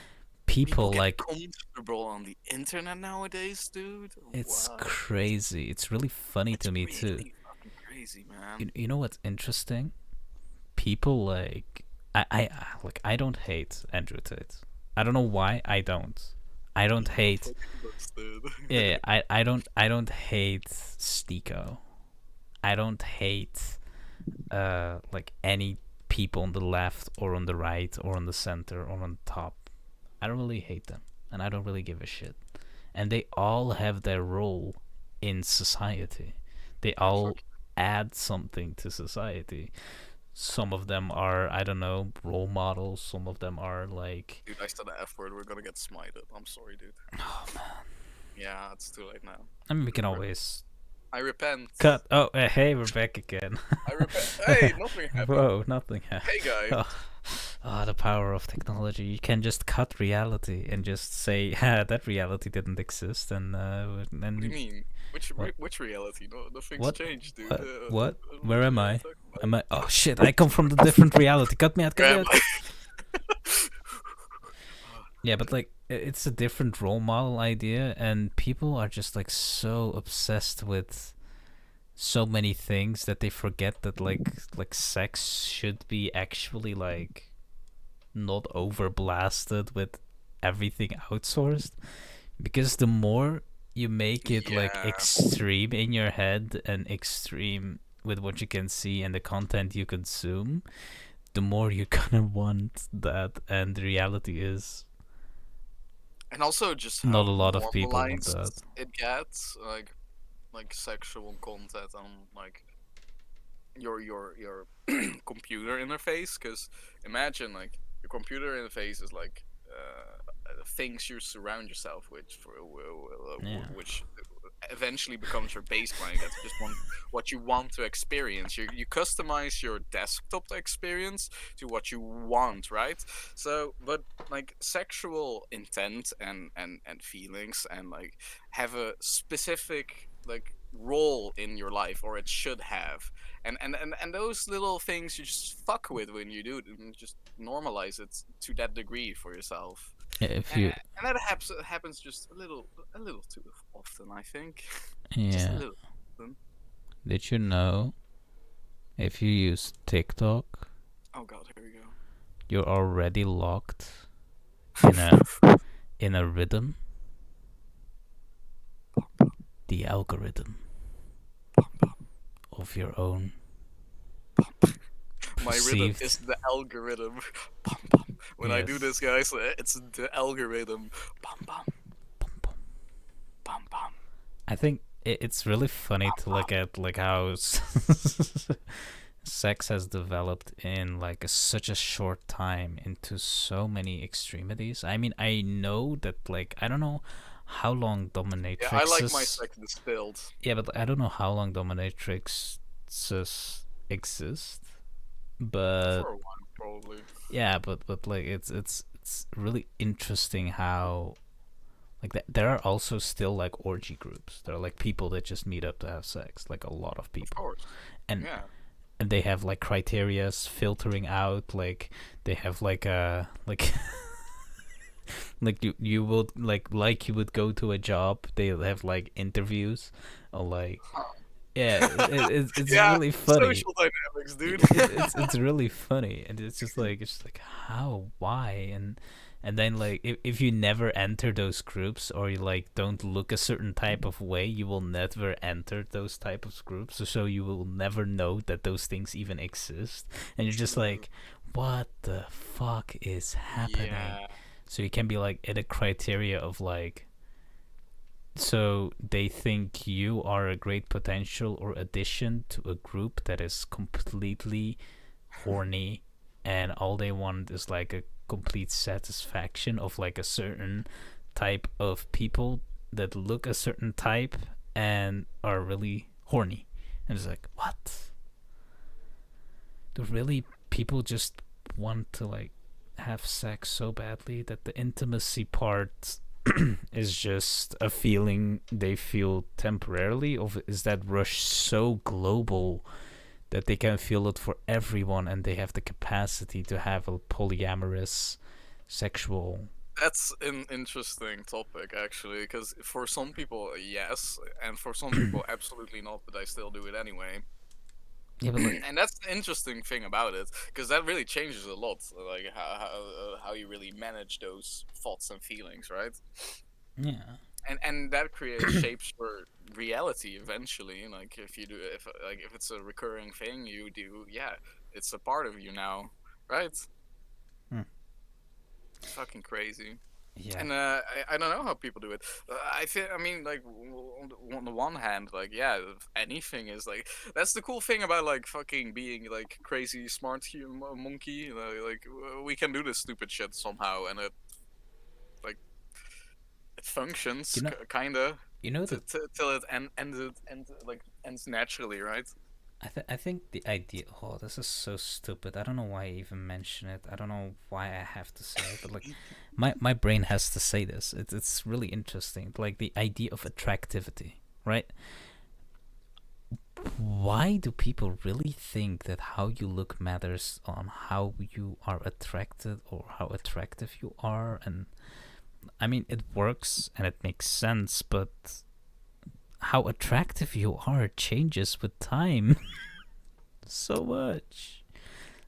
people people get like, comfortable on the internet nowadays, dude? it's What? crazy. It's really funny It's to me too. really fucking crazy, man. You know what's interesting? People like, I don't hate Andrew Tate. I don't know why I don't. I don't Of hate. fucking books, dude. Yeah, I don't hate Stiko. I don't hate like any people on the left or on the right or on the center or on the top. I don't really hate them, and I don't really give a shit. And they all have their role in society. They all Fuck, add something to society. Some of them are, I don't know, role models. Some of them are like, dude, I said the F word. We're gonna get smited. I'm sorry, dude. oh man. Yeah, it's too late now. I mean, we can always I repent. cut. Oh, hey, we're back again. I repent. Hey, nothing happened. Whoa, nothing happened. Hey, guys. Oh. Oh, the power of technology. You can just cut reality and just say, that reality didn't exist, and What do you mean? What? Which reality? No, nothing's What? changed, dude. What? What Where am are you I? talking about? Am I? Oh shit! I come from the different reality. Cut me out. Cut me Grab out. Yeah, but like, it's a different role model idea, and people are just like so obsessed with so many things that they forget that like sex should be actually like not over blasted with everything outsourced, because the more you make it like Yeah. extreme in your head and extreme with what you can see and the content you consume, the more you're gonna want that, and the reality is And also just not how a lot of people want normalized that. it gets, like sexual content on like your computer interface. Because imagine like your computer interface is like things you surround yourself with, Yeah. which eventually becomes your baseline. That's just what you want to experience. You customize your desktop experience to what you want, right? So, but like sexual intent and feelings and like have a specific like role in your life, or it should have, and those little things you just fuck with when you do it, and just normalize it to that degree for yourself. If And, you, and that happens just a little too often, I think. Just a yeah, little often. did you know if you use TikTok, Oh god, here we go. you're already locked in a in a rhythm, the algorithm of your own My rhythm perceived. is the algorithm. Bum, bum. When I do Yes. this, guys, it's the algorithm. Bum, bum, Bum, bum. bum, bum. I think it's really funny to look at like how sex has developed in like such a short time into so many extremities. I mean, I know that like I don't know how long dominatrixes. Yeah, I like my sex distilled. Yeah, but I don't know how long dominatrixes exist. But For a while, probably. yeah, but like it's really interesting how like there are also still like orgy groups. There are like people that just meet up to have sex, like a lot of Of people, course. and Yeah. and they have like criterias filtering out. Like they have like a like like you would like you would go to a job. They'll have like interviews or like yeah, it's Yeah, really funny. social dynamics, dude. It's really funny, and it's just like how, why, and then like if you never enter those groups, or you like don't look a certain type of way, you will never enter those type of groups, so you will never know that those things even exist, and you're just like, what the fuck is happening? Yeah. So you can be like in a criteria of like, so they think you are a great potential or addition to a group that is completely horny, and all they want is like a complete satisfaction of like a certain type of people that look a certain type and are really horny. And it's like, what? Do really people just want to like have sex so badly that the intimacy part is just a feeling they feel temporarily, or is that rush so global that they can feel it for everyone and they have the capacity to have a polyamorous sexual? That's an interesting topic, actually, because for some people, yes, and for some people, absolutely not, but I still do it anyway. Yeah, but like, And that's the interesting thing about it, because that really changes a lot, like how you really manage those thoughts and feelings, right? yeah. And that creates shapes for reality eventually. Like if you do, if it's a recurring thing you do, yeah, it's a part of you now, right? Hmm. It's fucking crazy. Yeah. And I don't know how people do it. I think, I mean, like on the one hand, like yeah, if anything is like, that's the cool thing about like fucking being like crazy smart monkey. Like we can do this stupid shit somehow, and it like it functions You know, kinda you know that till it ends naturally, right? I think the idea. Oh, this is so stupid. I don't know why I even mention it. I don't know why I have to say it, but like, my brain has to say this. It's really interesting. Like the idea of attractivity, right? Why do people really think that how you look matters on how you are attracted or how attractive you are? And I mean, it works and it makes sense, but how attractive you are changes with time so much.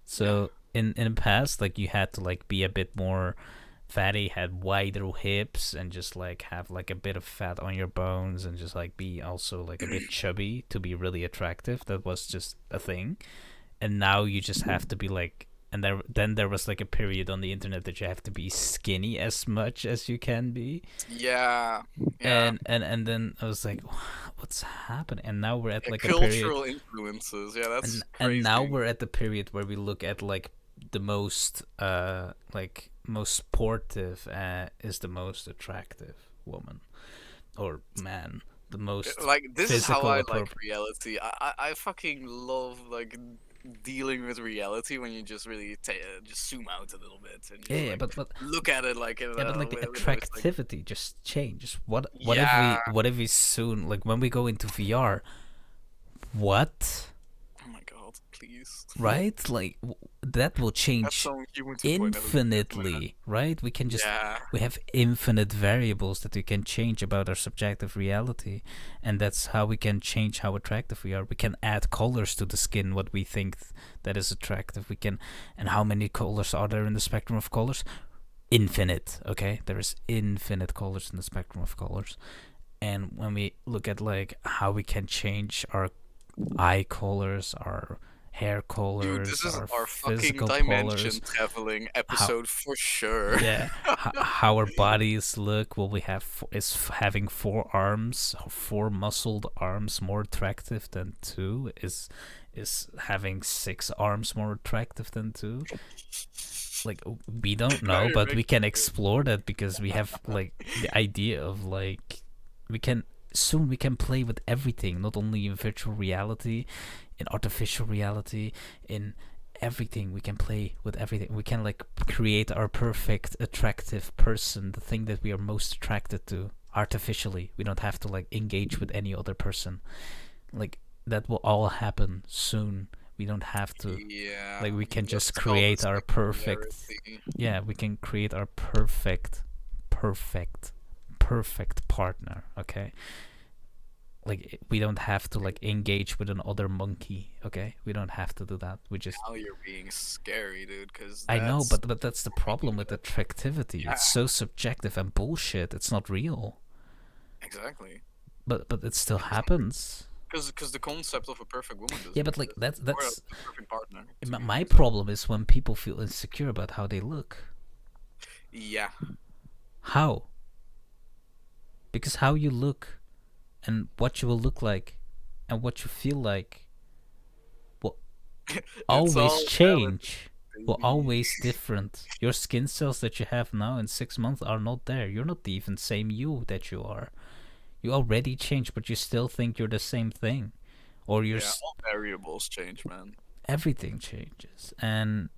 So in the past, like you had to like be a bit more fatty, had wider hips, and just like have like a bit of fat on your bones, and just like be also like a bit chubby to be really attractive. That was just a thing. And now you just have to be like, and then there was like a period on the internet that you have to be skinny as much as you can be. Yeah, yeah. And then I was like, what's happening? And now we're at like a period, Cultural influences. Yeah, that's and now crazy. we're at the period where we look at like the most like most sportive is the most attractive woman or man, the most Like this is how physical I like appropriate. reality. I fucking love like dealing with reality when you just really just zoom out a little bit and Yeah, just yeah, like but look at it like yeah, but like the with those like attractivity just changes. yeah. What if we soon, like when we go into VR, what, Oh my god, please. right? Like that will That's change some human 2.0 shit, man. infinitely, right? We can just Yeah. we have infinite variables that we can change about our subjective reality, and that's how we can change how attractive we are. We can add colors to the skin, what we think that is attractive. We can, and how many colors are there in the spectrum of colors? Infinite. Okay, there is infinite colors in the spectrum of colors. And when we look at like how we can change our eye colors, our hair Dude, this colors, is our our fucking physical dimension colors, traveling how, episode for sure. yeah, how our bodies look. Will we have is having 4 arms, 4 muscled arms more attractive than 2? Is having 6 arms more attractive than 2? Like we don't Now know, you're but we can making explore that because we have like the idea of like we can soon we can play with everything, not only in virtual reality, in artificial reality, in everything. We can play with everything. We can like create our perfect attractive person, the thing that we are most attracted to artificially. We don't have to like engage with any other person. Like that will all happen soon. We don't have to, yeah, like we can just that's called the create our perfect, singularity. yeah, we can create our perfect perfect partner, okay? Like we don't have to like engage with another monkey, okay? We don't have to do that. We just, Now you're being scary, dude, because I know, that's but that's the problem with attractivity. yeah, It's so subjective and bullshit. It's not real. exactly. But it still happens. Because the concept of a perfect woman Yeah, doesn't but like exist, or a that's perfect partner to be my exact. problem is when people feel insecure about how they look. Yeah, How? Because how you look and what you will look like and what you feel like will it's always all relative, change. Will baby. always different. Your skin cells that you have now in 6 months are not there. You're not the even same you that you are. You already changed, but you still think you're the same thing, or Yeah, all variables change, man. everything changes. And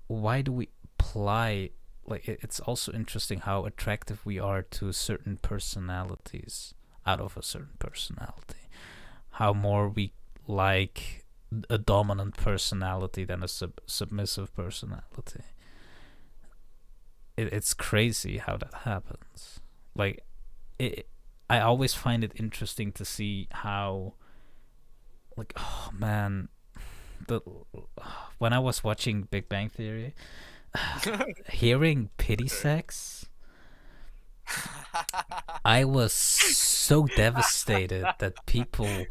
why do we apply like it's also interesting how attractive we are to certain personalities out of a certain personality. How more we like a dominant personality than a submissive personality. It's crazy how that happens. Like, I always find it interesting to see how, like, oh man, the when I was watching Big Bang Theory, hearing pity sex, I was so devastated that people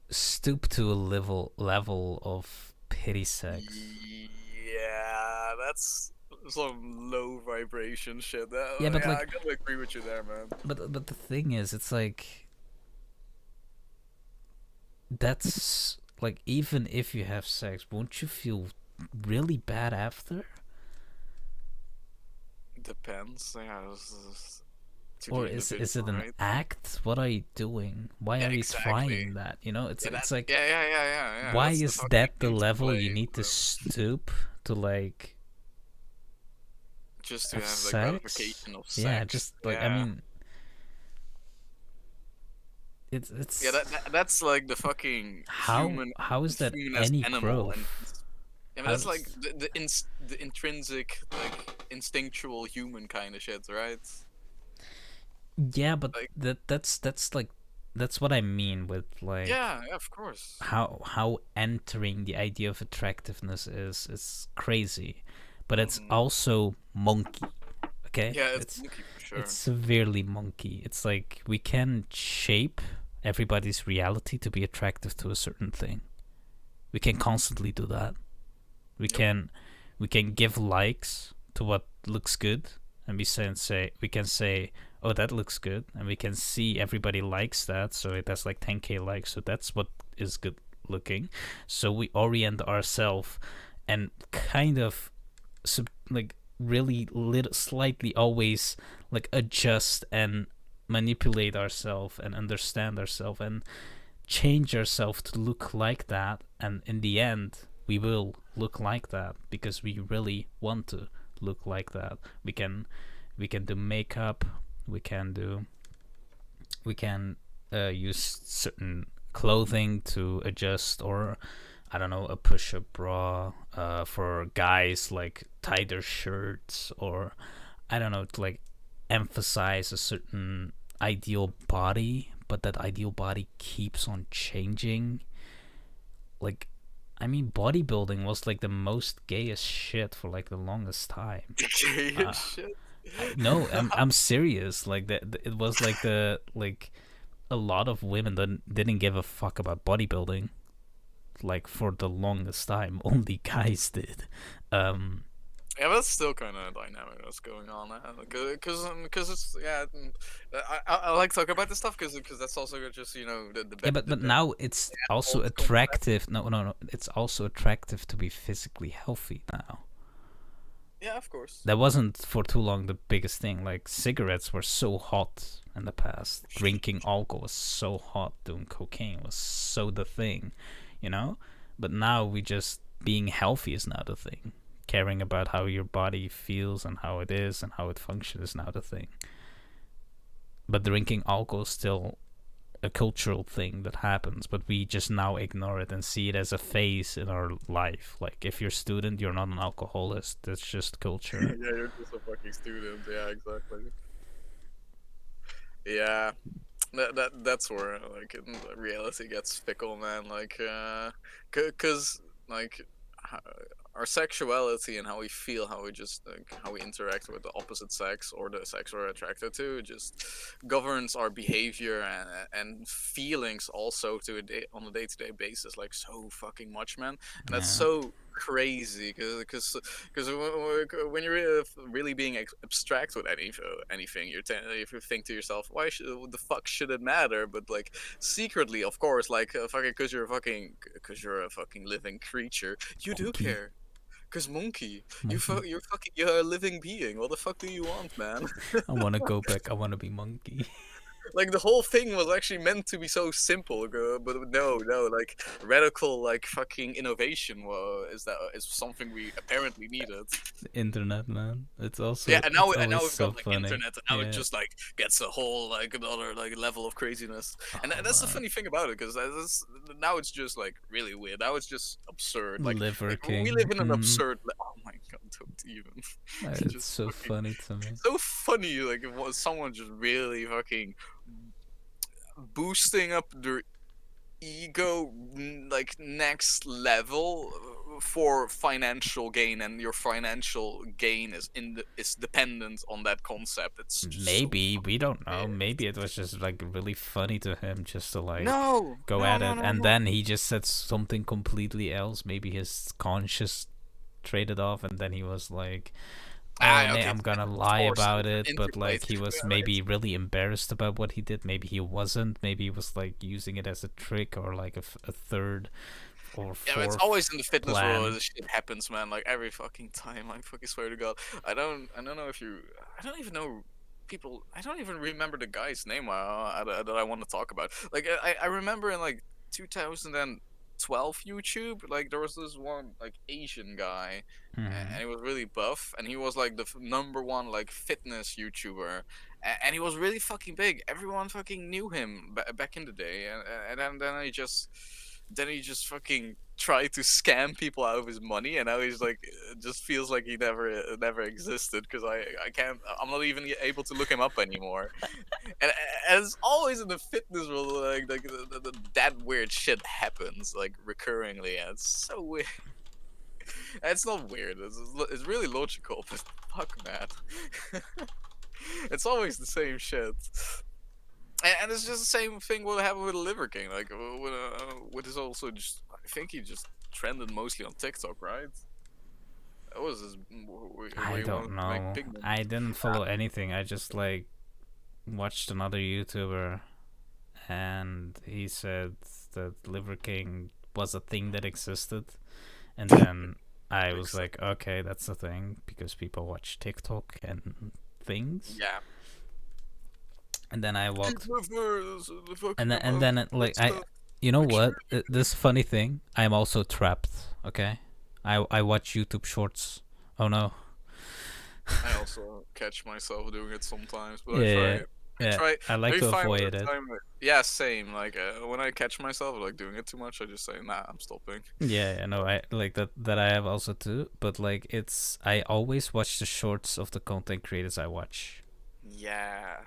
stoop to a level of pity sex. Yeah, that's some low vibration shit. Yeah, but Yeah, like, I gotta agree with you there, man. but the thing is, it's like that's like, even if you have sex, won't you feel really bad after? Depends. Yeah, it's to Or the is individual, it an right? act? What are you doing? Why Yeah, are you exactly. trying that? You know, Yeah, it's like, yeah. why That's the is fucking that the level you interplay, need to stoop to, like, just to have have the sex? gratification of Yeah, sex. just like, I Yeah. mean, Yeah, it's that's like the fucking how is that human as any animal, and growth? yeah, but How that's like does the intrinsic, like instinctual human kind of shit, right? Yeah, but Like, that's like, that's what I mean with, like, yeah, of course. how entering the idea of attractiveness is crazy, but it's Hmm. also monkey. Okay, Yeah, it's monkey for it's sure. severely monkey. It's like we can shape everybody's reality to be attractive to a certain thing. We can constantly do that. We Yep. can we can give likes to what looks good, and we can say, oh, that looks good, and we can see everybody likes that, so it has like 10k likes, so that's what is good looking. So we orient ourselves and kind of like really slightly always like adjust and manipulate ourselves and understand ourselves and change ourselves to look like that, and in the end we will look like that because we really want to look like that. We can do makeup, we can do we can use certain clothing to adjust, or I don't know, a push-up bra for guys, like tighter shirts, or I don't know, to like emphasize a certain ideal body, but that ideal body keeps on changing. Like, I mean, bodybuilding was like the most gayest shit for like the longest time. Gay as Uh, shit. no, I'm serious. Like that, it was like the like a lot of women that didn't give a fuck about bodybuilding. Like for the longest time, only guys did. Um, Yeah, that's still kind of a dynamic that's going on, because it's yeah. I like talking about this stuff because that's also just yeah, the but now it's also old concept. attractive. No. It's also attractive to be physically healthy now. Yeah, of course. That wasn't for too long the biggest thing. Like, cigarettes were so hot in the past. Drinking alcohol was so hot. Doing cocaine was so the thing, you know? But now we just, being healthy is now the thing. Caring about how your body feels and how it is and how it functions is now the thing. But drinking alcohol is still a cultural thing that happens, but we just now ignore it and see it as a phase in our life. Like, if you're a student, you're not an alcoholic. That's just culture. Yeah, you're just a fucking student. Yeah, exactly. Yeah, that's where like reality gets fickle, man. Like, cause like our sexuality and how we feel, how we just like, how we interact with the opposite sex or the sex we're attracted to, just governs our behavior and feelings also on a day-to-day basis, like so fucking much, man. And that's Yeah. so crazy because when you're really being abstract with anything, if you think to yourself, what the fuck should it matter? But like secretly, of course, like fucking because you're a fucking living creature, you do Monkey. care. Cause monkey, Monkey. you're a living being. What the fuck do you want, man? I want to go back. I want to be monkey. like the whole thing was actually meant to be so simple, but no, like radical, like fucking innovation is something we apparently needed. The internet, man. It's Yeah, also and it's now always we've so got like funny. internet, and now it Yeah. just like gets a whole like another like level of craziness. And Oh that's the man. funny thing about it, because now it's just like really weird. Now it's just absurd. Liver Like we King. live in an absurd. Oh my god, don't even. It's It's just so fucking funny to me. so funny. Like it was someone just really fucking boosting up their ego like next level for financial gain, and your financial gain is dependent on that concept. It's just so Maybe we don't know. weird. Maybe it was just like really funny to him just to like No, go no, at no, it, no, and no. then he just said something completely else. Maybe his conscious traded off, and then he was like, "Oh, Ah, okay, I'm gonna of lie course, about there's it," an but interplay, like he was right? maybe really embarrassed about what he did. Maybe he wasn't. Maybe he was like using it as a trick or like a third or Yeah, it's always fourth in the fitness world. plan. This shit happens, man. Like every fucking time. I fucking swear to God. I don't know if you. I don't even know people. I don't even remember the guy's name that I want to talk about. Like I remember in like 2012 YouTube, like there was this one like Asian guy, and Hmm. he was really buff, and he was like the number one like fitness YouTuber, and he was really fucking big. Everyone fucking knew him back in the day, and then he just fucking tried to scam people out of his money, and now he's like just feels like he never existed, because I can't, I'm not even able to look him up anymore. And it's always in the fitness world, like that weird shit happens like recurringly, and it's so weird. It's not weird, it's really logical, but fuck, man. It's always the same shit. And it's just the same thing what happened with Liver King. Like, with his also just, I think he just trended mostly on TikTok, right? That was his, where I he wanted don't to make know. big money. I didn't follow anything. I just like watched another YouTuber, and he said that Liver King was a thing that existed, and then I was Exactly. like, okay, that's a thing because people watch TikTok and things. Yeah. And then I He walked, prefers the and fucking then and amount then of like stuff. you know what? Extreme. This funny thing, I'm also trapped. Okay, I watch YouTube Shorts. Oh no. I also catch myself doing it sometimes, but I try. Yeah, I yeah. try I like every to time. avoid it. Yeah, same. Like when I catch myself like doing it too much, I just say, "Nah, I'm stopping." Yeah, I know. I like that. That I have also too. But like, I always watch the shorts of the content creators I watch. Yeah.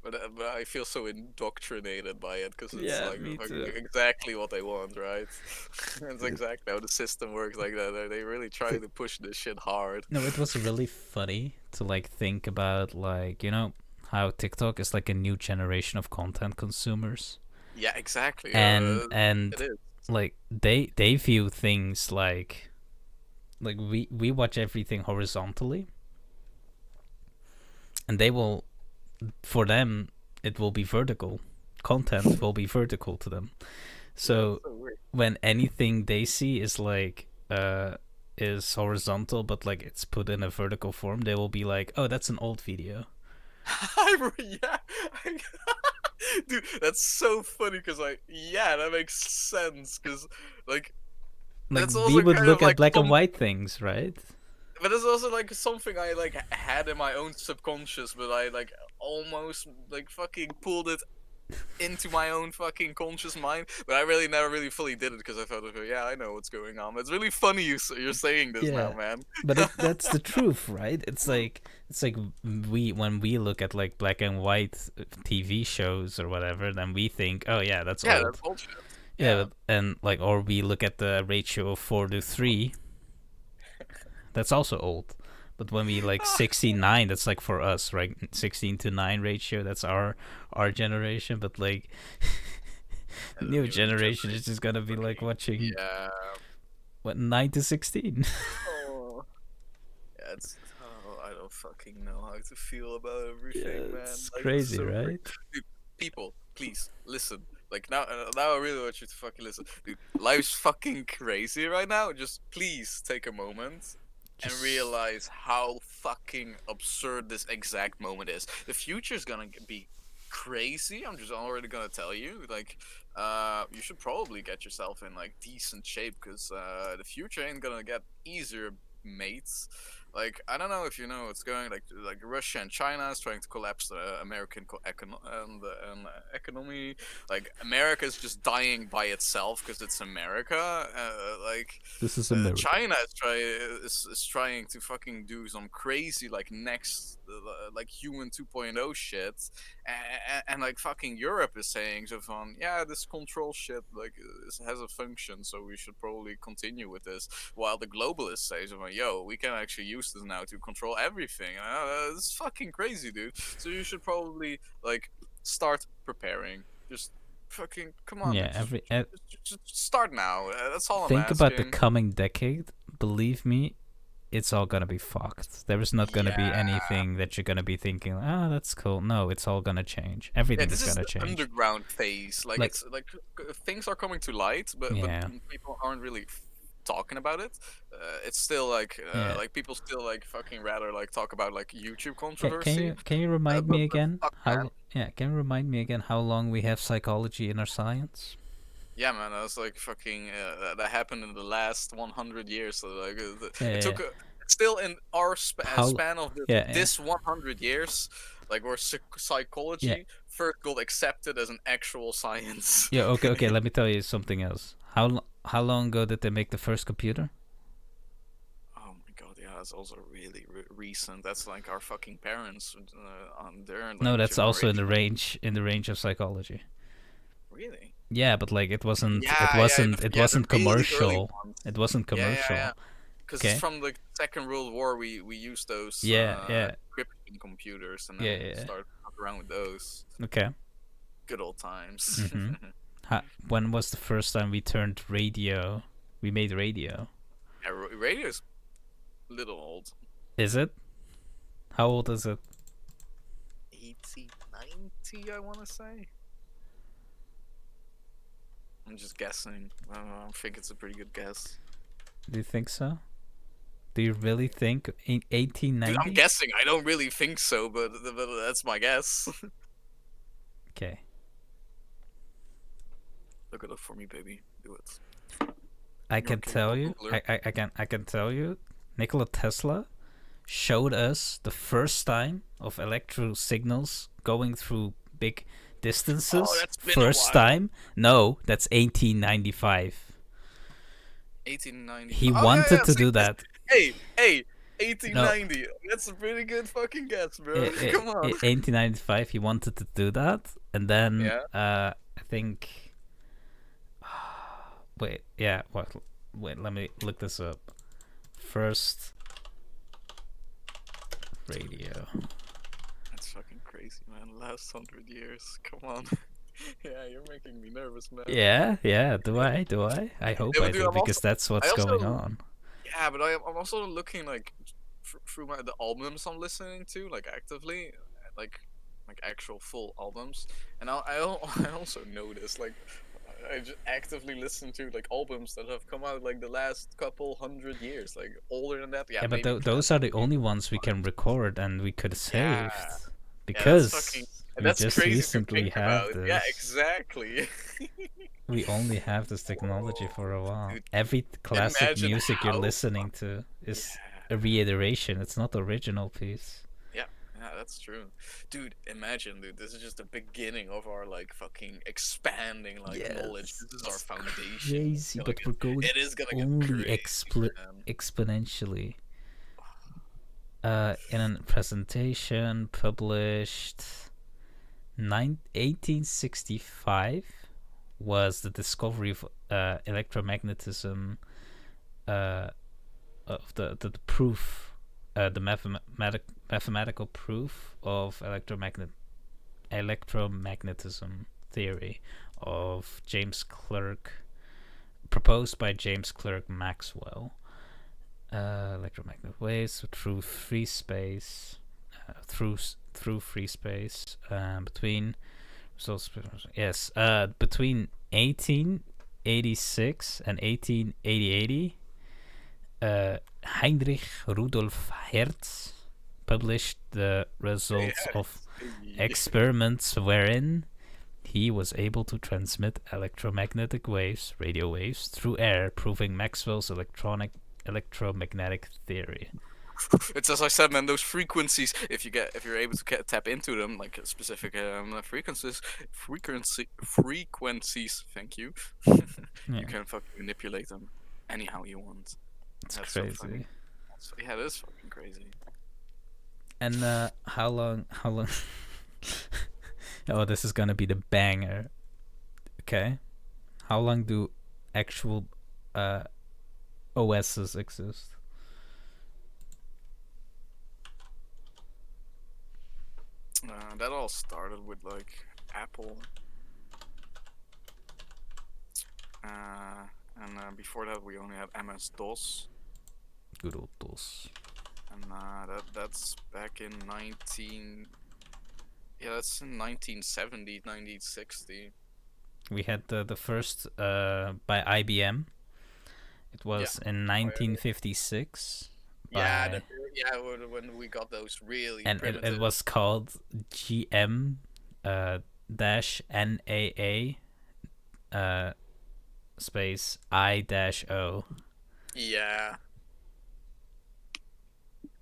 But I feel so indoctrinated by it, because it's Yeah, like me fucking too. exactly what they want, right? It's exactly how the system works. Like that, they really try to push this shit hard. No, it was really funny to like think about like how TikTok is like a new generation of content consumers, Yeah, exactly. and It is. like they view things like we watch everything horizontally, and they will, for them it will be vertical. Content will be vertical to them. Yeah, it's So so weird. when anything they see is like is horizontal but like it's put in a vertical form, they will be like, oh, that's an old video. Yeah, dude, that's so funny, because yeah, that makes sense, because like Like that's we also would kind of look at like black and white things, right? but it's also like something I like had in my own subconscious, but I like almost like fucking pulled it into my own fucking conscious mind, but I really never really fully did it, because I thought, okay, yeah, I know what's going on. It's really funny you're saying this now, Yeah, man. but that's the truth, right? It's like we when we look at like black and white TV shows or whatever, then we think, oh yeah, that's Yeah, that's old. bullshit. Yeah, Yeah. and like, or we look at the ratio of 4:3, that's also old. But when we like 16:9, that's like for us, right? 16:9 ratio, that's our generation. But like And the new new generation is generation, just gonna be like fucking watching yeah. what 9 to 16. Oh, yeah, it's I don't fucking know how to feel about Yeah, everything, man. it's Life is crazy, so crazy. right? Dude, people, please listen. Like now I really want you to fucking listen. Dude, life's fucking crazy right now. Just please take a moment and Just realize how fucking absurd this exact moment is. The future's gonna be crazy, I'm just already gonna tell you, like, you should probably get yourself in like decent shape because the future ain't gonna get easier, mates. Like, I don't know if you know what's going. Like Russia and China is trying to collapse the American economy. Like, America is just dying by itself because it's America. This is America. China is trying to fucking do some crazy like next like human 2.0 shit, and like fucking Europe is saying so on, yeah, this control shit like has a function, so we should probably continue with this. While the globalists say so on, yo, we can actually use this now to control everything. It's fucking crazy, dude. So you should probably like start preparing. Just fucking come on. Yeah, just start now. That's all I'm think asking. about the coming decade. Believe me, it's all gonna be fucked. There is not gonna be anything that you're gonna be thinking, oh, that's cool. No, it's all gonna change. Everything is gonna change. Underground phase. Like it's like things are coming to light, but people aren't really talking about it. It's still like people still like fucking rather like talk about like YouTube controversy. Can you remind me again how? Yeah, can you remind me again how long we have psychology in our science? Yeah, man, that was like fucking. That happened in the last 100 years. So like, it took. Still in our span of this 100 years, like where psychology first got accepted as an actual science. Yeah. Okay. Let me tell you something else. How long ago did they make the first computer? Oh my god, yeah, that's also really recent. That's like our fucking parents on their. Like, no, that's also in the range of psychology. Really? Yeah, but like it wasn't commercial. It wasn't commercial. Yeah. Because from the Second World War, we used those encryption computers and then started around with those. Okay. Good old times. When was the first time we turned radio? We made radio. Yeah, radio's a little old. Is it? How old is it? 80, 90, I want to say. I'm just guessing. I think it's a pretty good guess. Do you think so? Do you really think 1890? I'm guessing. I don't really think so, but that's my guess. Okay. Look it up for me, baby. Do it. I can tell you. I can tell you. Nikola Tesla showed us the first time of electro signals going through big distances. Oh, that's been first time. No, that's 1895. 1890. He wanted to do that. Hey, 1890. No. That's a pretty good fucking guess, bro. Come on. 1895. He wanted to do that, and then I think. Wait. Yeah. What? Wait. Let me look this up. First radio. That's fucking crazy, man. Last 100 years. Come on. Yeah, you're making me nervous, man. Yeah. Do I? I hope I do, because that's what's going on. Yeah, but I'm also looking like through the albums I'm listening to, like actively, like actual full albums, and I also noticed like I just actively listen to like albums that have come out like the last couple 100 years, like older than that. Yeah, but those are the only ones we can record and we could have saved because. That's just crazy recently have this. Yeah, exactly. We only have this technology for a while. Dude, every classic music you're listening to is a reiteration. It's not the original piece. Yeah, that's true. Dude, imagine, this is just the beginning of our like fucking expanding like knowledge. This is our foundation. Crazy, but we're going only exponentially. In a presentation published 1865 was the discovery of electromagnetism, of the proof, the mathematical proof of electromagnetism theory of James Clerk, proposed by James Clerk Maxwell. Electromagnetic waves through free space, through free space between between 1886 and 1880, Heinrich Rudolf Hertz published the results of Yeah. experiments wherein he was able to transmit electromagnetic waves, radio waves, through air, proving Maxwell's electromagnetic theory. It's as I said, man. Those frequencies, if you're able to tap into them, like specific frequencies. Thank you. Yeah, You can fucking manipulate them anyhow you want. it's That's so crazy. funny. Yeah, it is fucking crazy. And how long? Oh, this is gonna be the banger. Okay, how long do actual OSs exist? That all started with like Apple, and before that we only had MS DOS, Good old DOS. and that's back in 19. Yeah, that's in 1970, 1960. We had the first by IBM. It was in 1956. Yeah, when we got those really and primitive. it was called GM dash NAA space I dash O. Yeah,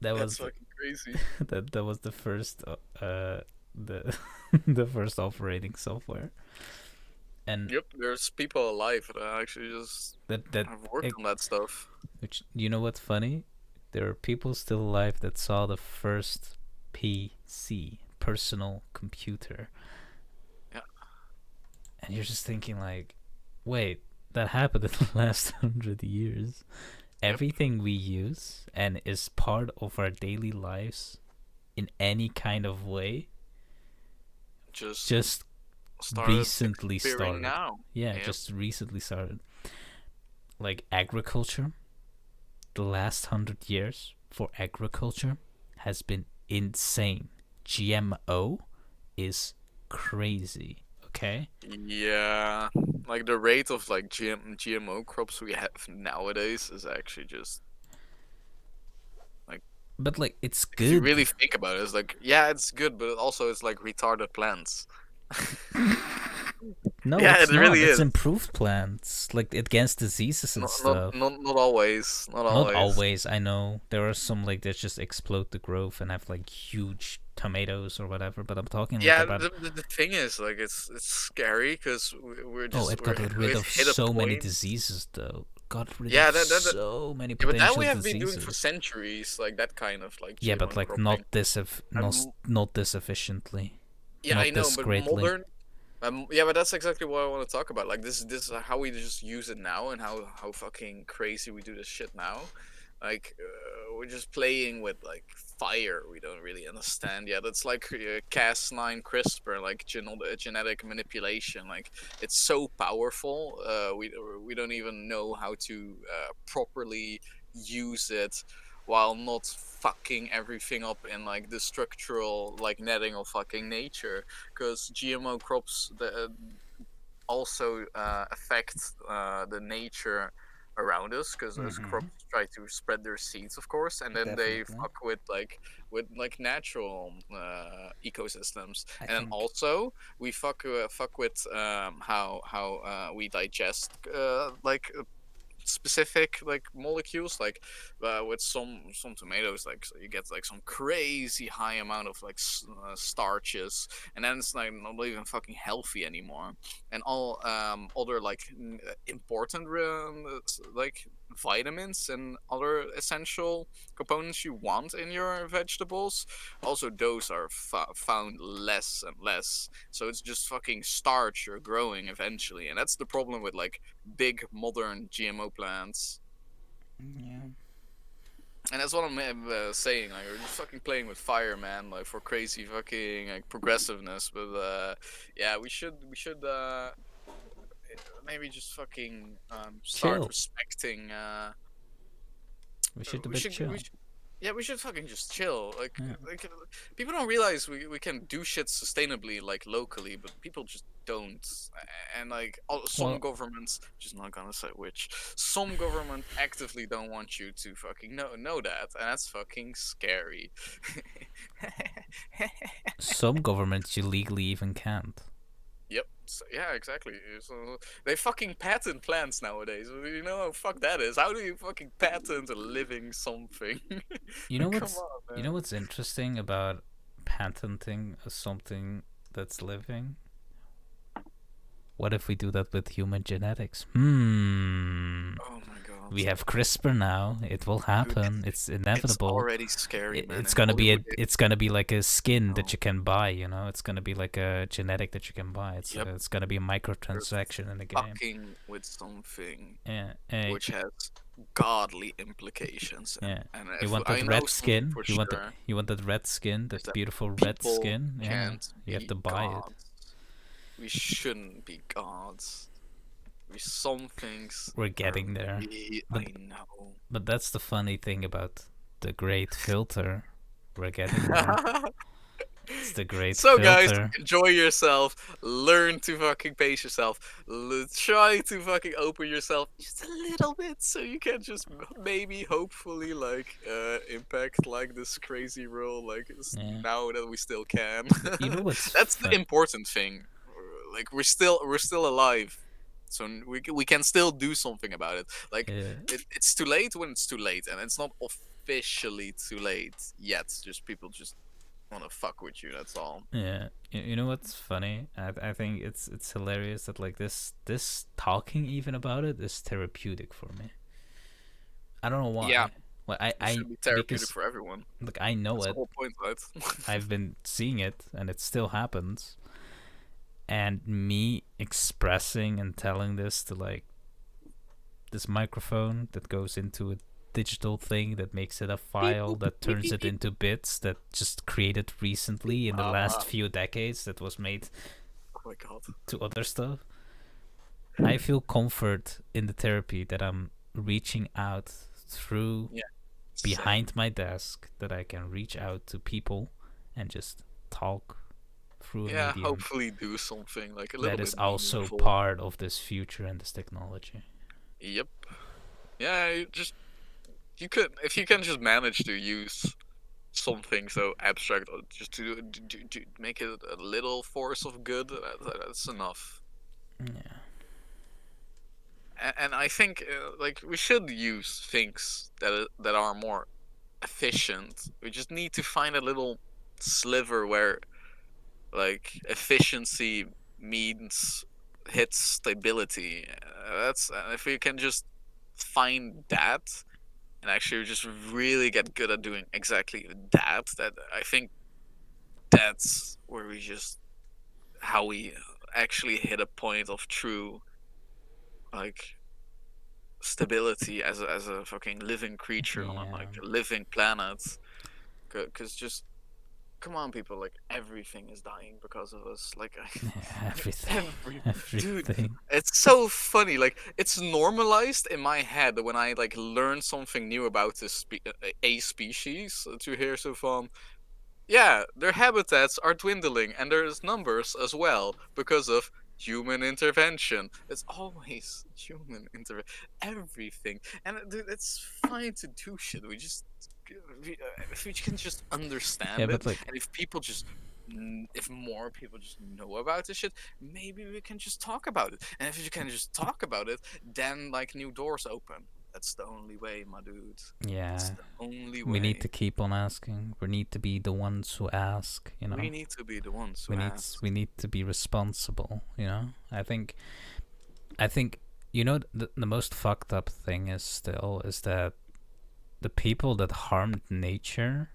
That that's was fucking crazy. that was the first the the first operating software. And Yep, there's people alive that actually just that have worked on that stuff. which, you know what's funny? There are people still alive that saw the first PC, personal computer. Yeah. And you're just thinking like, wait, that happened in the last 100 years. Yep. Everything we use and is part of our daily lives in any kind of way just recently started. Now. Yeah, Yep. just recently started. Like agriculture, the last 100 years for agriculture has been insane. GMO is crazy. Okay. Yeah, like the rate of like GMO crops we have nowadays is actually just. But like, it's If you good. really think about it, it's like, yeah, it's good, but also it's like retarded plants. No, Yeah, it's it not. really It's is. improved plants, like against diseases and stuff. Not always. Not Not always. always. I know there are some like that just explode the growth and have like huge tomatoes or whatever. But I'm talking like Yeah, about. the thing is, like, it's scary because we're just. Oh, it got rid we've of hit a so many point- diseases, though. Got rid Yeah, of that- so many Yeah, but potential that we have diseases. been doing for centuries, like that kind of like. Yeah, but GMO like cropping. not this efficiently. Yeah, not I know, this but greatly. modern. Yeah, but that's exactly what I want to talk about. Like this is how we just use it now, and how fucking crazy we do this shit now. Like we're just playing with like fire. We don't really understand yet. It's like Cas9 CRISPR, like genetic manipulation. Like it's so powerful. We don't even know how to properly use it while not fucking everything up in like the structural like netting of fucking nature, because GMO crops also affect the nature around us, because those crops try to spread their seeds, of course, and then they Definitely. fuck with natural ecosystems. I And then think- also we fuck with how we digest like specific like molecules, like with some tomatoes, like so you get like some crazy high amount of like starches, and then it's like not even fucking healthy anymore. And all other like important like vitamins and other essential components you want in your vegetables, also those are found less and less. So it's just fucking starch you're growing eventually, and that's the problem with like big modern GMO plants. Yeah. And that's what I'm saying. Like, we're just fucking playing with fire, man. Like for crazy fucking like progressiveness. But yeah, we should maybe just fucking start Chill. respecting. We should a bit chill. Yeah, we should fucking just chill. Yeah. People don't realize we can do shit sustainably, like locally, but people just don't. And like some Well, governments, just not gonna say which, some government actively don't want you to fucking know that, and that's fucking scary. some governments you legally even can't. Yep. So, yeah, exactly. So they fucking patent plants nowadays. You know how fuck that is. How do you fucking patent a living something? You know Come what's on, you man. know what's interesting about patenting something that's living? What if we do that with human genetics? Oh my god. We have CRISPR now. It will Dude, happen. It's it's inevitable. already scary, man. It's In gonna be Hollywood, they it's gonna be like a skin that know. you can buy. You know, it's gonna be like a genetic that you can buy. Yep, It's gonna be a they're microtransaction in the game. fucking with something Yeah, which has godly implications, yeah. and You if want I that know red something skin? for You sure, want that red skin? is That that beautiful red people skin? Yeah, can't you have be to buy it. gods. We shouldn't be gods. We some things We're are getting there. really, But I know. but that's the funny thing about the great filter. We're getting there. It's the great So guys, filter. enjoy yourself. Learn to fucking pace yourself. Try to fucking open yourself just a little bit, so you can just maybe, hopefully, like impact like this crazy role, like Yeah. now that we still can. You know what's That's the fun? important thing. Like we're still alive, so we can still do something about it. Like it's too late when it's too late, and it's not officially too late yet. Just people just want to fuck with you. That's all. Yeah, you know what's funny? I think it's hilarious that like this talking even about it is therapeutic for me. I don't know why. Yeah, Well, it should be therapeutic because for everyone. like I know That's the it. whole point, right? I've been seeing it, and it still happens. And me expressing and telling this to like this microphone that goes into a digital thing that makes it a file that turns it into bits that just created recently in the last few decades that was made Oh my god. to other stuff. I feel comfort in the therapy that I'm reaching out through Yeah. behind my desk, that I can reach out to people and just talk through a Yeah, medium hopefully do something like a little that bit is also meaningful. part of this future and this technology. Yep. Yeah, you could if you can just manage to use something so abstract or just to make it a little force of good, that's enough. Yeah. And I think like we should use things that are more efficient. We just need to find a little sliver where like efficiency means hits stability. That's if we can just find that and actually just really get good at doing exactly that. That I think that's where we just how we actually hit a point of true like stability as a fucking living creature on a like a living planet. Because just come on, people, like everything is dying because of us. Like Everything. dude, Everything. it's so funny. Like it's normalized in my head when I like learn something new about this a species to hear so from. Yeah, their habitats are dwindling, and there's numbers as well because of human intervention. It's always human intervention. Everything, and dude, it's fine to do shit. We just if we can just understand Yeah, it, but like and if people just if more people just know about this shit, maybe we can just talk about it. And if you can just talk about it, then like new doors open. That's the only way, my dude. yeah, It's the only way. we need to keep on asking. We need to be the ones who ask. You know, We need to be the ones who ask. we need to be responsible. You know, I think you know the most fucked up thing is that the people that harmed nature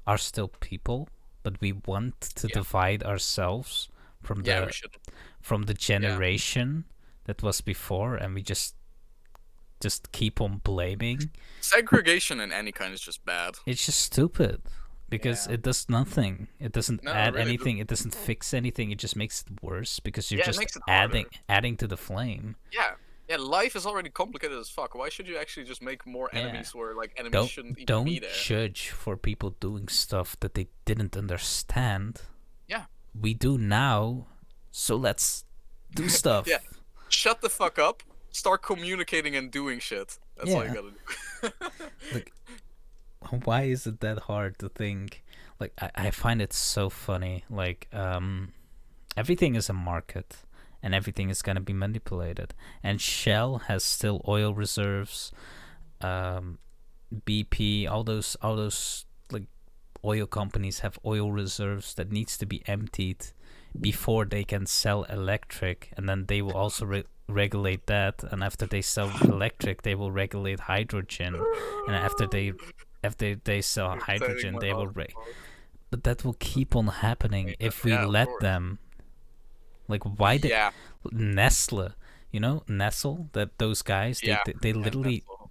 are still people, but we want to divide ourselves from Yeah, we shouldn't. from the generation that was before, and we just keep on blaming. Segregation in any kind is just bad. It's just stupid because it does nothing. It doesn't No, add really, anything. It doesn't fix anything. It just makes it worse because you're Yeah, it just makes it adding to the flame. Yeah, Yeah, life is already complicated as fuck. Why should you actually just make more Yeah. enemies where like enemies Don't shouldn't even be don't there? judge for people doing stuff that they didn't understand. Yeah. We do now, so let's do stuff. Yeah. Shut the fuck up. Start communicating and doing shit. That's all you Yeah. gotta do. Like, why is it that hard to think? Like, I find it so funny. Like, everything is a market, and everything is gonna be manipulated. And Shell has still oil reserves. BP, all those like oil companies have oil reserves that needs to be emptied before they can sell electric, and then they will also regulate that. And after they sell electric, they will regulate hydrogen, and after they sell You're tearing hydrogen, my they will. heart apart. But that will keep on happening if we Yeah, of let course. them. Like, why did Yeah. Nestle, Nestle, that those guys, Yeah. they Yeah, literally that's all.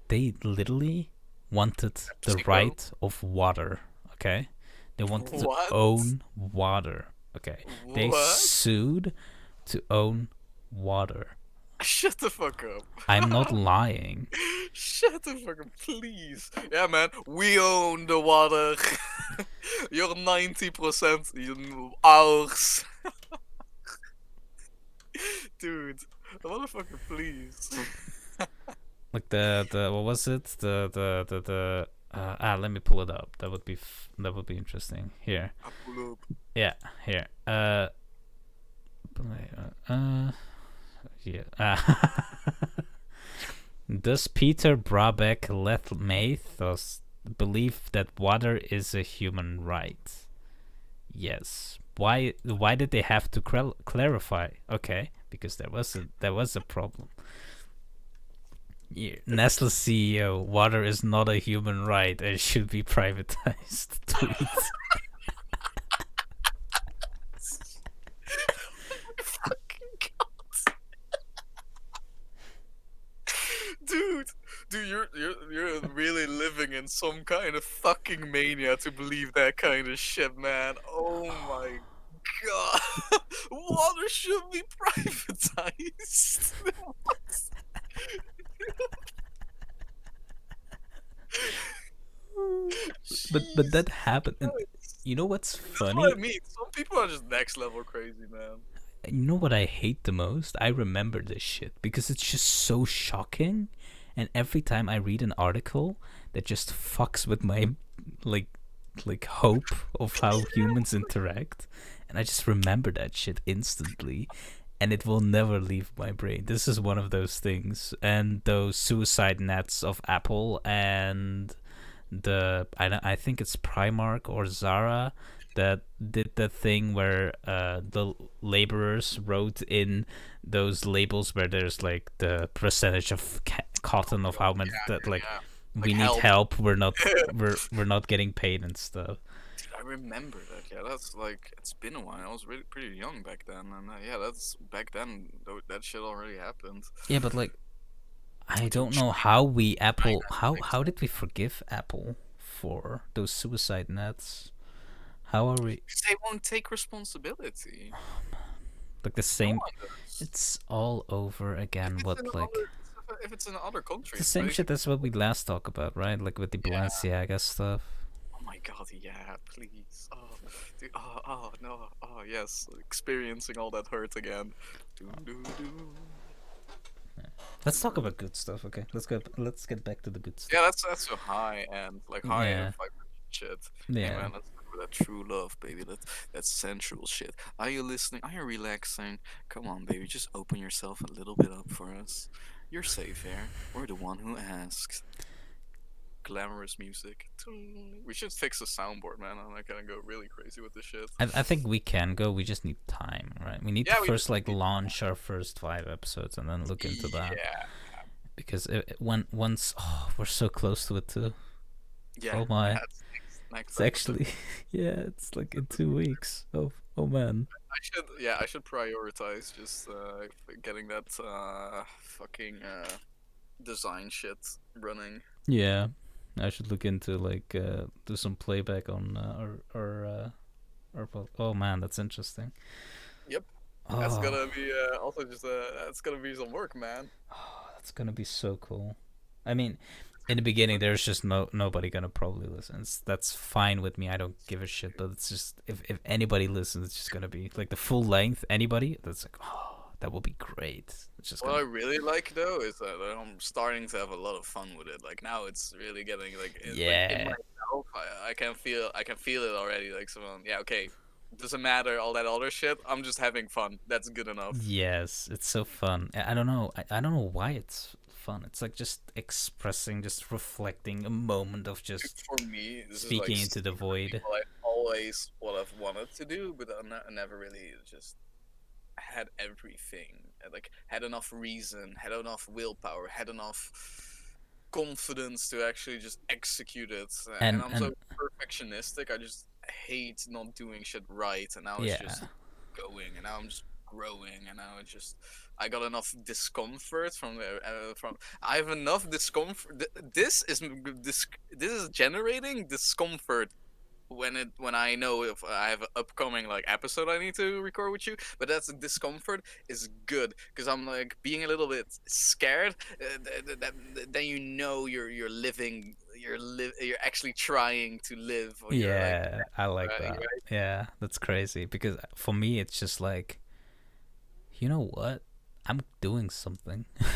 they literally wanted the PepsiCo. right of water. Okay, they wanted to What? own water. Okay, they What? sued to own water. Shut the fuck up. I'm not lying. Shut the fuck up, please. Yeah, man, we own the water. You're 90% ours. Dude, motherfucker, please. Like the what was it? Let me pull it up. That would be interesting. Here. I pull up. Yeah, here. Yeah. Does Peter Brabeck Lethmathos believe that water is a human right? Yes. Why did they have to clarify? Okay, because there was a problem. Yeah. Nestle CEO: water is not a human right and should be privatized. Tweet. Fucking God. Dude, you're really living in some kind of fucking mania to believe that kind of shit, man. Oh my god. Water should be privatized. But that Jesus happened. And Christ. you know what's That's funny? what I mean. Some people are just next level crazy, man. You know what I hate the most? I remember this shit because it's just so shocking, and every time I read an article that just fucks with my like hope of how humans interact, and I just remember that shit instantly, and it will never leave my brain. This is one of those things, and those suicide nets of Apple and I think it's Primark or Zara that did the thing where the laborers wrote in those labels where there's like the percentage of cotton of how much that like Yeah. we Like need help. help, we're not getting paid and stuff. Dude, I remember that. Yeah, that's like it's been a while. I was really pretty young back then, and yeah, that's back then. That shit already happened. Yeah, but like I Dude, don't know how we China how did we forgive Apple for those suicide nets? How are we because they won't take responsibility. like the No same? one does. It's all over again. If it's What in like other, if it's in other countries, the same they shit can- as what we last talked about, right? Like with the Yeah. Balenciaga stuff. Oh my god, yeah, please. Oh, dude, oh no, oh yes, experiencing all that hurt again. Doo, doo, doo. Let's talk about good stuff, okay? Let's get back to the good stuff. Yeah, that's so high end, like high Yeah. end vibration shit. Hey Yeah. man, let's talk about that true love, baby. That's sensual shit. Are you listening? Are you relaxing? Come on, baby, just open yourself a little bit up for us. You're safe here. We're the one who asks. Glamorous music. We should fix the soundboard, man. I'm not gonna go really crazy with this shit. I think we can go. We just need time, right? We need Yeah, to we first just like need launch our first 5 episodes and then look into that. Yeah, Because once we're so close to it too. yeah. Oh my. That's next It's episode. actually yeah, it's like in 2 weeks. Oh man. I should prioritize just getting that fucking design shit running. Yeah. I should look into like do some playback on our oh man, that's interesting. Yep. That's Oh, gonna be also just that's gonna be some work, man. that's gonna be so cool. I mean, in the beginning, there's just nobody gonna probably listen. That's fine with me. I don't give a shit. But it's just if anybody listens, it's just gonna be like the full length. Anybody that's like, oh, that will be great. It's just What I gonna. really like though is that I'm starting to have a lot of fun with it. Like now, it's really getting like in Yeah. myself. I can feel it already. Like someone, yeah, okay, doesn't matter all that other shit. I'm just having fun. That's good enough. Yes, it's so fun. I don't know. I don't know why it's fun. It's like just expressing, just reflecting a moment of just For me, this is like speaking into the void. what I always what I've wanted to do, but I never really just had everything. Like had enough reason, had enough willpower, had enough confidence to actually just execute it. And I'm so And perfectionistic. I just hate not doing shit right. And now it's yeah. just going. And now I'm just growing. And now it's just I got enough discomfort from the from. I have enough discomfort. This is generating discomfort when I know if I have an upcoming like episode I need to record with you, but that's discomfort is good because I'm like being a little bit scared. Then you know you're living, you're actually trying to live. Or you're like, Yeah, I like right, that. right? Yeah, that's crazy because for me it's just like, you know what? I'm doing something. Yeah,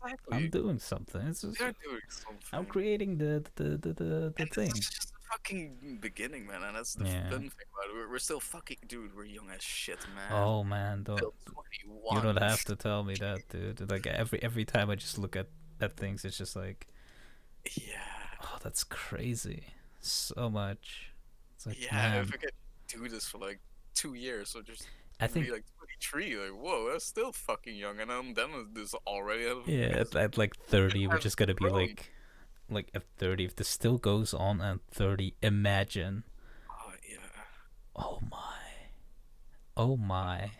I'm exactly. doing something. It's just, You're doing I'm something. creating the And this thing. is just the fucking beginning, man. And that's the Yeah. fun thing about it. We're still fucking, dude. We're young as shit, man. Oh man, Still you don't 21. have to tell me that, dude. Like every time I just look at things, it's just like, Yeah. oh, that's crazy. So much. It's like, Yeah, if man, I could do this for like 2 years, or just I be think like 23, like whoa, that's still fucking young, and I'm done with this already. yeah, Because at like 30, we're I've just gonna be grown. like at 30. If this still goes on at 30, imagine. Oh yeah, Oh my. Oh my.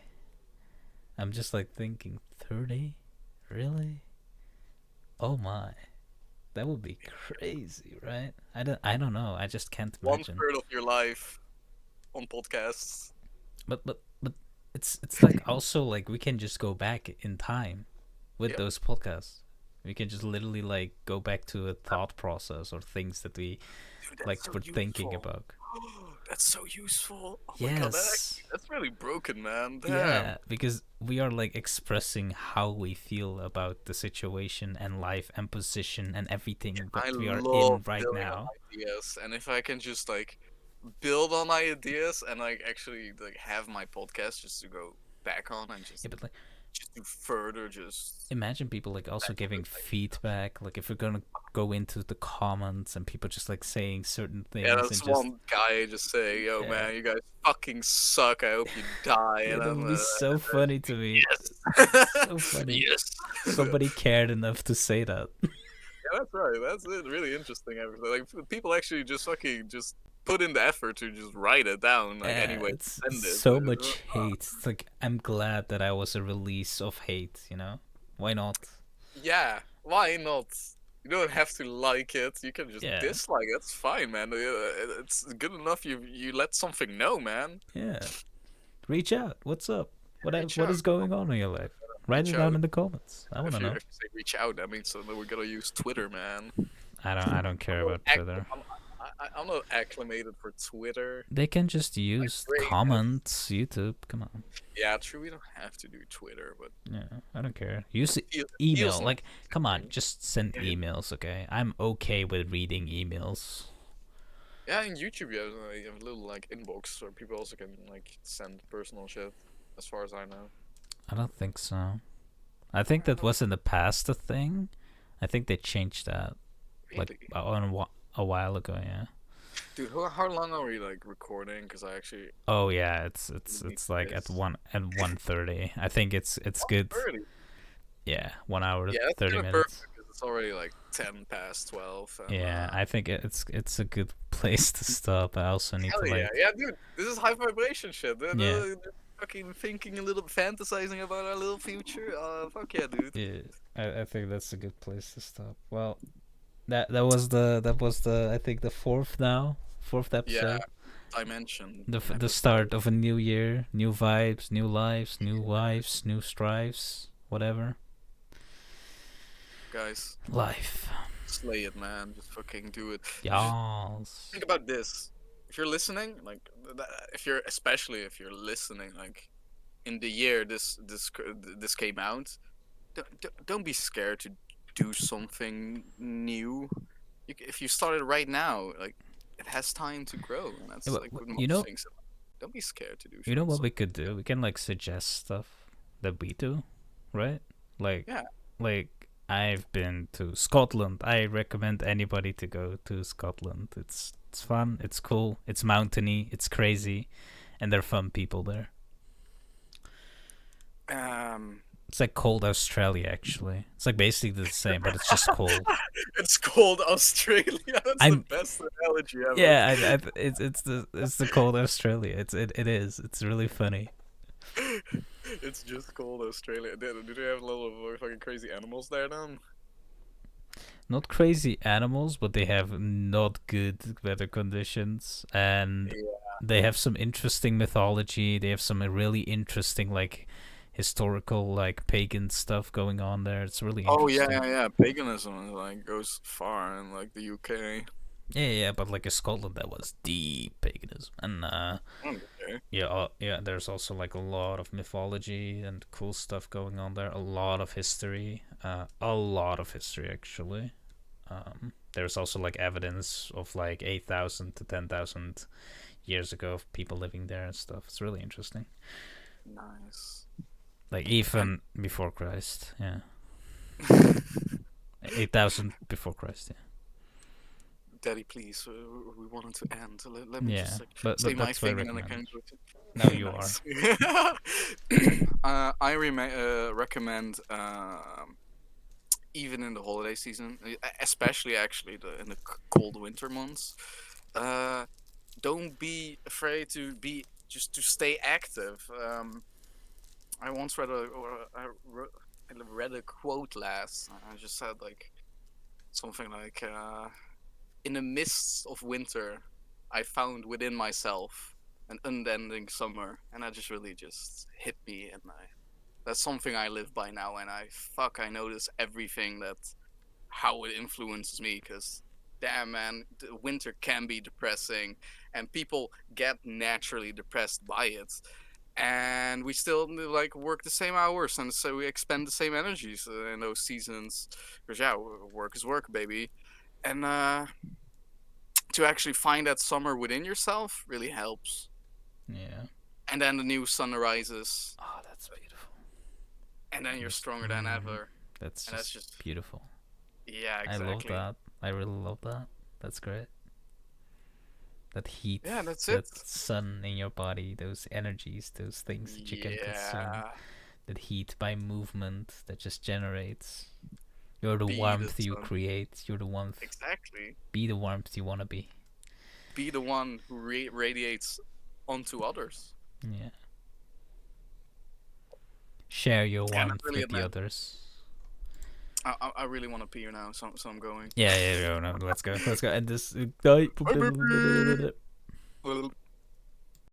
I'm just like thinking 30? Really? Oh my. That would be crazy, right? I don't know. I just can't one imagine. third of your life on podcasts. But it's like also like we can just go back in time with Yep, those podcasts. We can just literally like go back to a thought process or things that we dude, that's like so were thinking useful. about. That's so useful. Oh my god, Yes. that's really broken, man. Damn. Yeah, because we are like expressing how we feel about the situation and life and position and everything I that we are love in right building on now. ideas, and if I can just like build on ideas and like actually like have my podcast just to go back on and Yeah, but like just do further, just imagine people like also giving like feedback. Like if we're gonna go into the comments and people just like saying certain yeah, things and that's just one guy just saying, "Yo, yeah, man, you guys fucking suck. I hope you die." yeah, And that I'm would be so funny to me. yes, So funny. yes. Somebody cared enough to say that. Yeah, that's right. That's it. Really interesting. Everything like people actually just fucking just put in the effort to just write it down. Like anyway, It's send it. so much hate. It's like I'm glad that I was a release of hate. You know, why not? Yeah, why not? You don't have to like it. You can just Yeah, dislike it. It's fine, man. It's good enough. You let something know, man. yeah. Reach out. What's up? Reach What out. is going on in your life? Write Reach it down out. in the comments. I wanna know. If you say reach out, that means that we're gonna use Twitter, man. I don't care I'm not about Twitter. I'm not acclimated for Twitter. They can just My use brain has. comments, YouTube. Come on. Yeah, true. We don't have to do Twitter, but Yeah, I don't care. Use it email. feels nice. Like, come on, just send Yeah, emails, okay? I'm okay with reading emails. yeah. In YouTube, you have a little like inbox where people also can like send personal shit. As far as I know. I don't think so. I think I that don't was in the past a thing. I think they changed that like really. a while ago. Yeah. Dude, how long are we like recording? Because I actually Oh yeah, need it's like this. at 1:30. I think it's good. 1:30. Yeah, 1 hour Yeah, that's 30 kind of perfect minutes. because it's already like 10 past 12, and Yeah, I think it's a good place to stop. I also need to hell yeah, like yeah, dude, this is high vibration shit. yeah, They're fucking thinking a little, fantasizing about our little future. Fuck yeah, dude. yeah. I think that's a good place to stop. Well, that was the I think the fourth Yeah, episode. dimension. The start of a new year, new vibes, new lives, new wives, new strives, whatever. Guys, Life. slay it, man. Just fucking do it. Yes. Think about this. If you're listening, like, especially if you're listening, like, in the year this came out, don't be scared to do something new. If you started right now, like, it has time to grow, and that's Yeah, like with you most know, things. Don't be scared to do. you know what something. we could do? We can like suggest stuff that we do, right? Like, Yeah. like I've been to Scotland. I recommend anybody to go to Scotland. It's fun. It's cool. It's mountainy. It's crazy, and they're fun people there. It's like cold Australia, actually. It's like basically the same, but it's just cold. It's called Australia. That's the best analogy ever. Yeah, it's the cold Australia. It is. It's really funny. It's just called Australia. Do they have a lot of fucking crazy animals there then? Not crazy animals, but they have not good weather conditions, and they have some interesting mythology. They have some really interesting like historical like pagan stuff going on there. It's really interesting. Yeah. Paganism like goes far in like the UK. Yeah, but like in Scotland, that was deep paganism, and Okay. yeah. There's also like a lot of mythology and cool stuff going on there. A lot of history, actually. There's also like evidence of like 8,000 to 10,000 years ago of people living there and stuff. It's really interesting. Nice. Like even before Christ, yeah. 8,000 before Christ, yeah. Daddy, please, we wanted to end. Let me just say my thing and then I can go to... Now you are. I recommend, even in the holiday season, especially actually in the cold winter months, don't be afraid to stay active. I once read a quote last. I just said like something like, in the mists of winter, I found within myself an unending summer, and that just really just hit me, and that's something I live by now, and I notice everything how it influences me, because damn man, the winter can be depressing, and people get naturally depressed by it, and we still like work the same hours, and so we expend the same energies in those seasons, because work is work, baby. And to actually find that summer within yourself really helps. Yeah. And then the new sun rises. Oh, that's beautiful. And then you're stronger than ever. That's just beautiful. Yeah, exactly. I love that. I really love that. That's great. That heat. Yeah, that's that sun in your body, those energies, those things that you can consume. That heat by movement that just generates. You're the warmth you create. You're the warmth. Exactly. Be the warmth you want to be. Be the one who radiates onto others. Yeah. Share your warmth with the others. I really want to pee now, so I'm going. Yeah. No, let's go. Let's go. And this.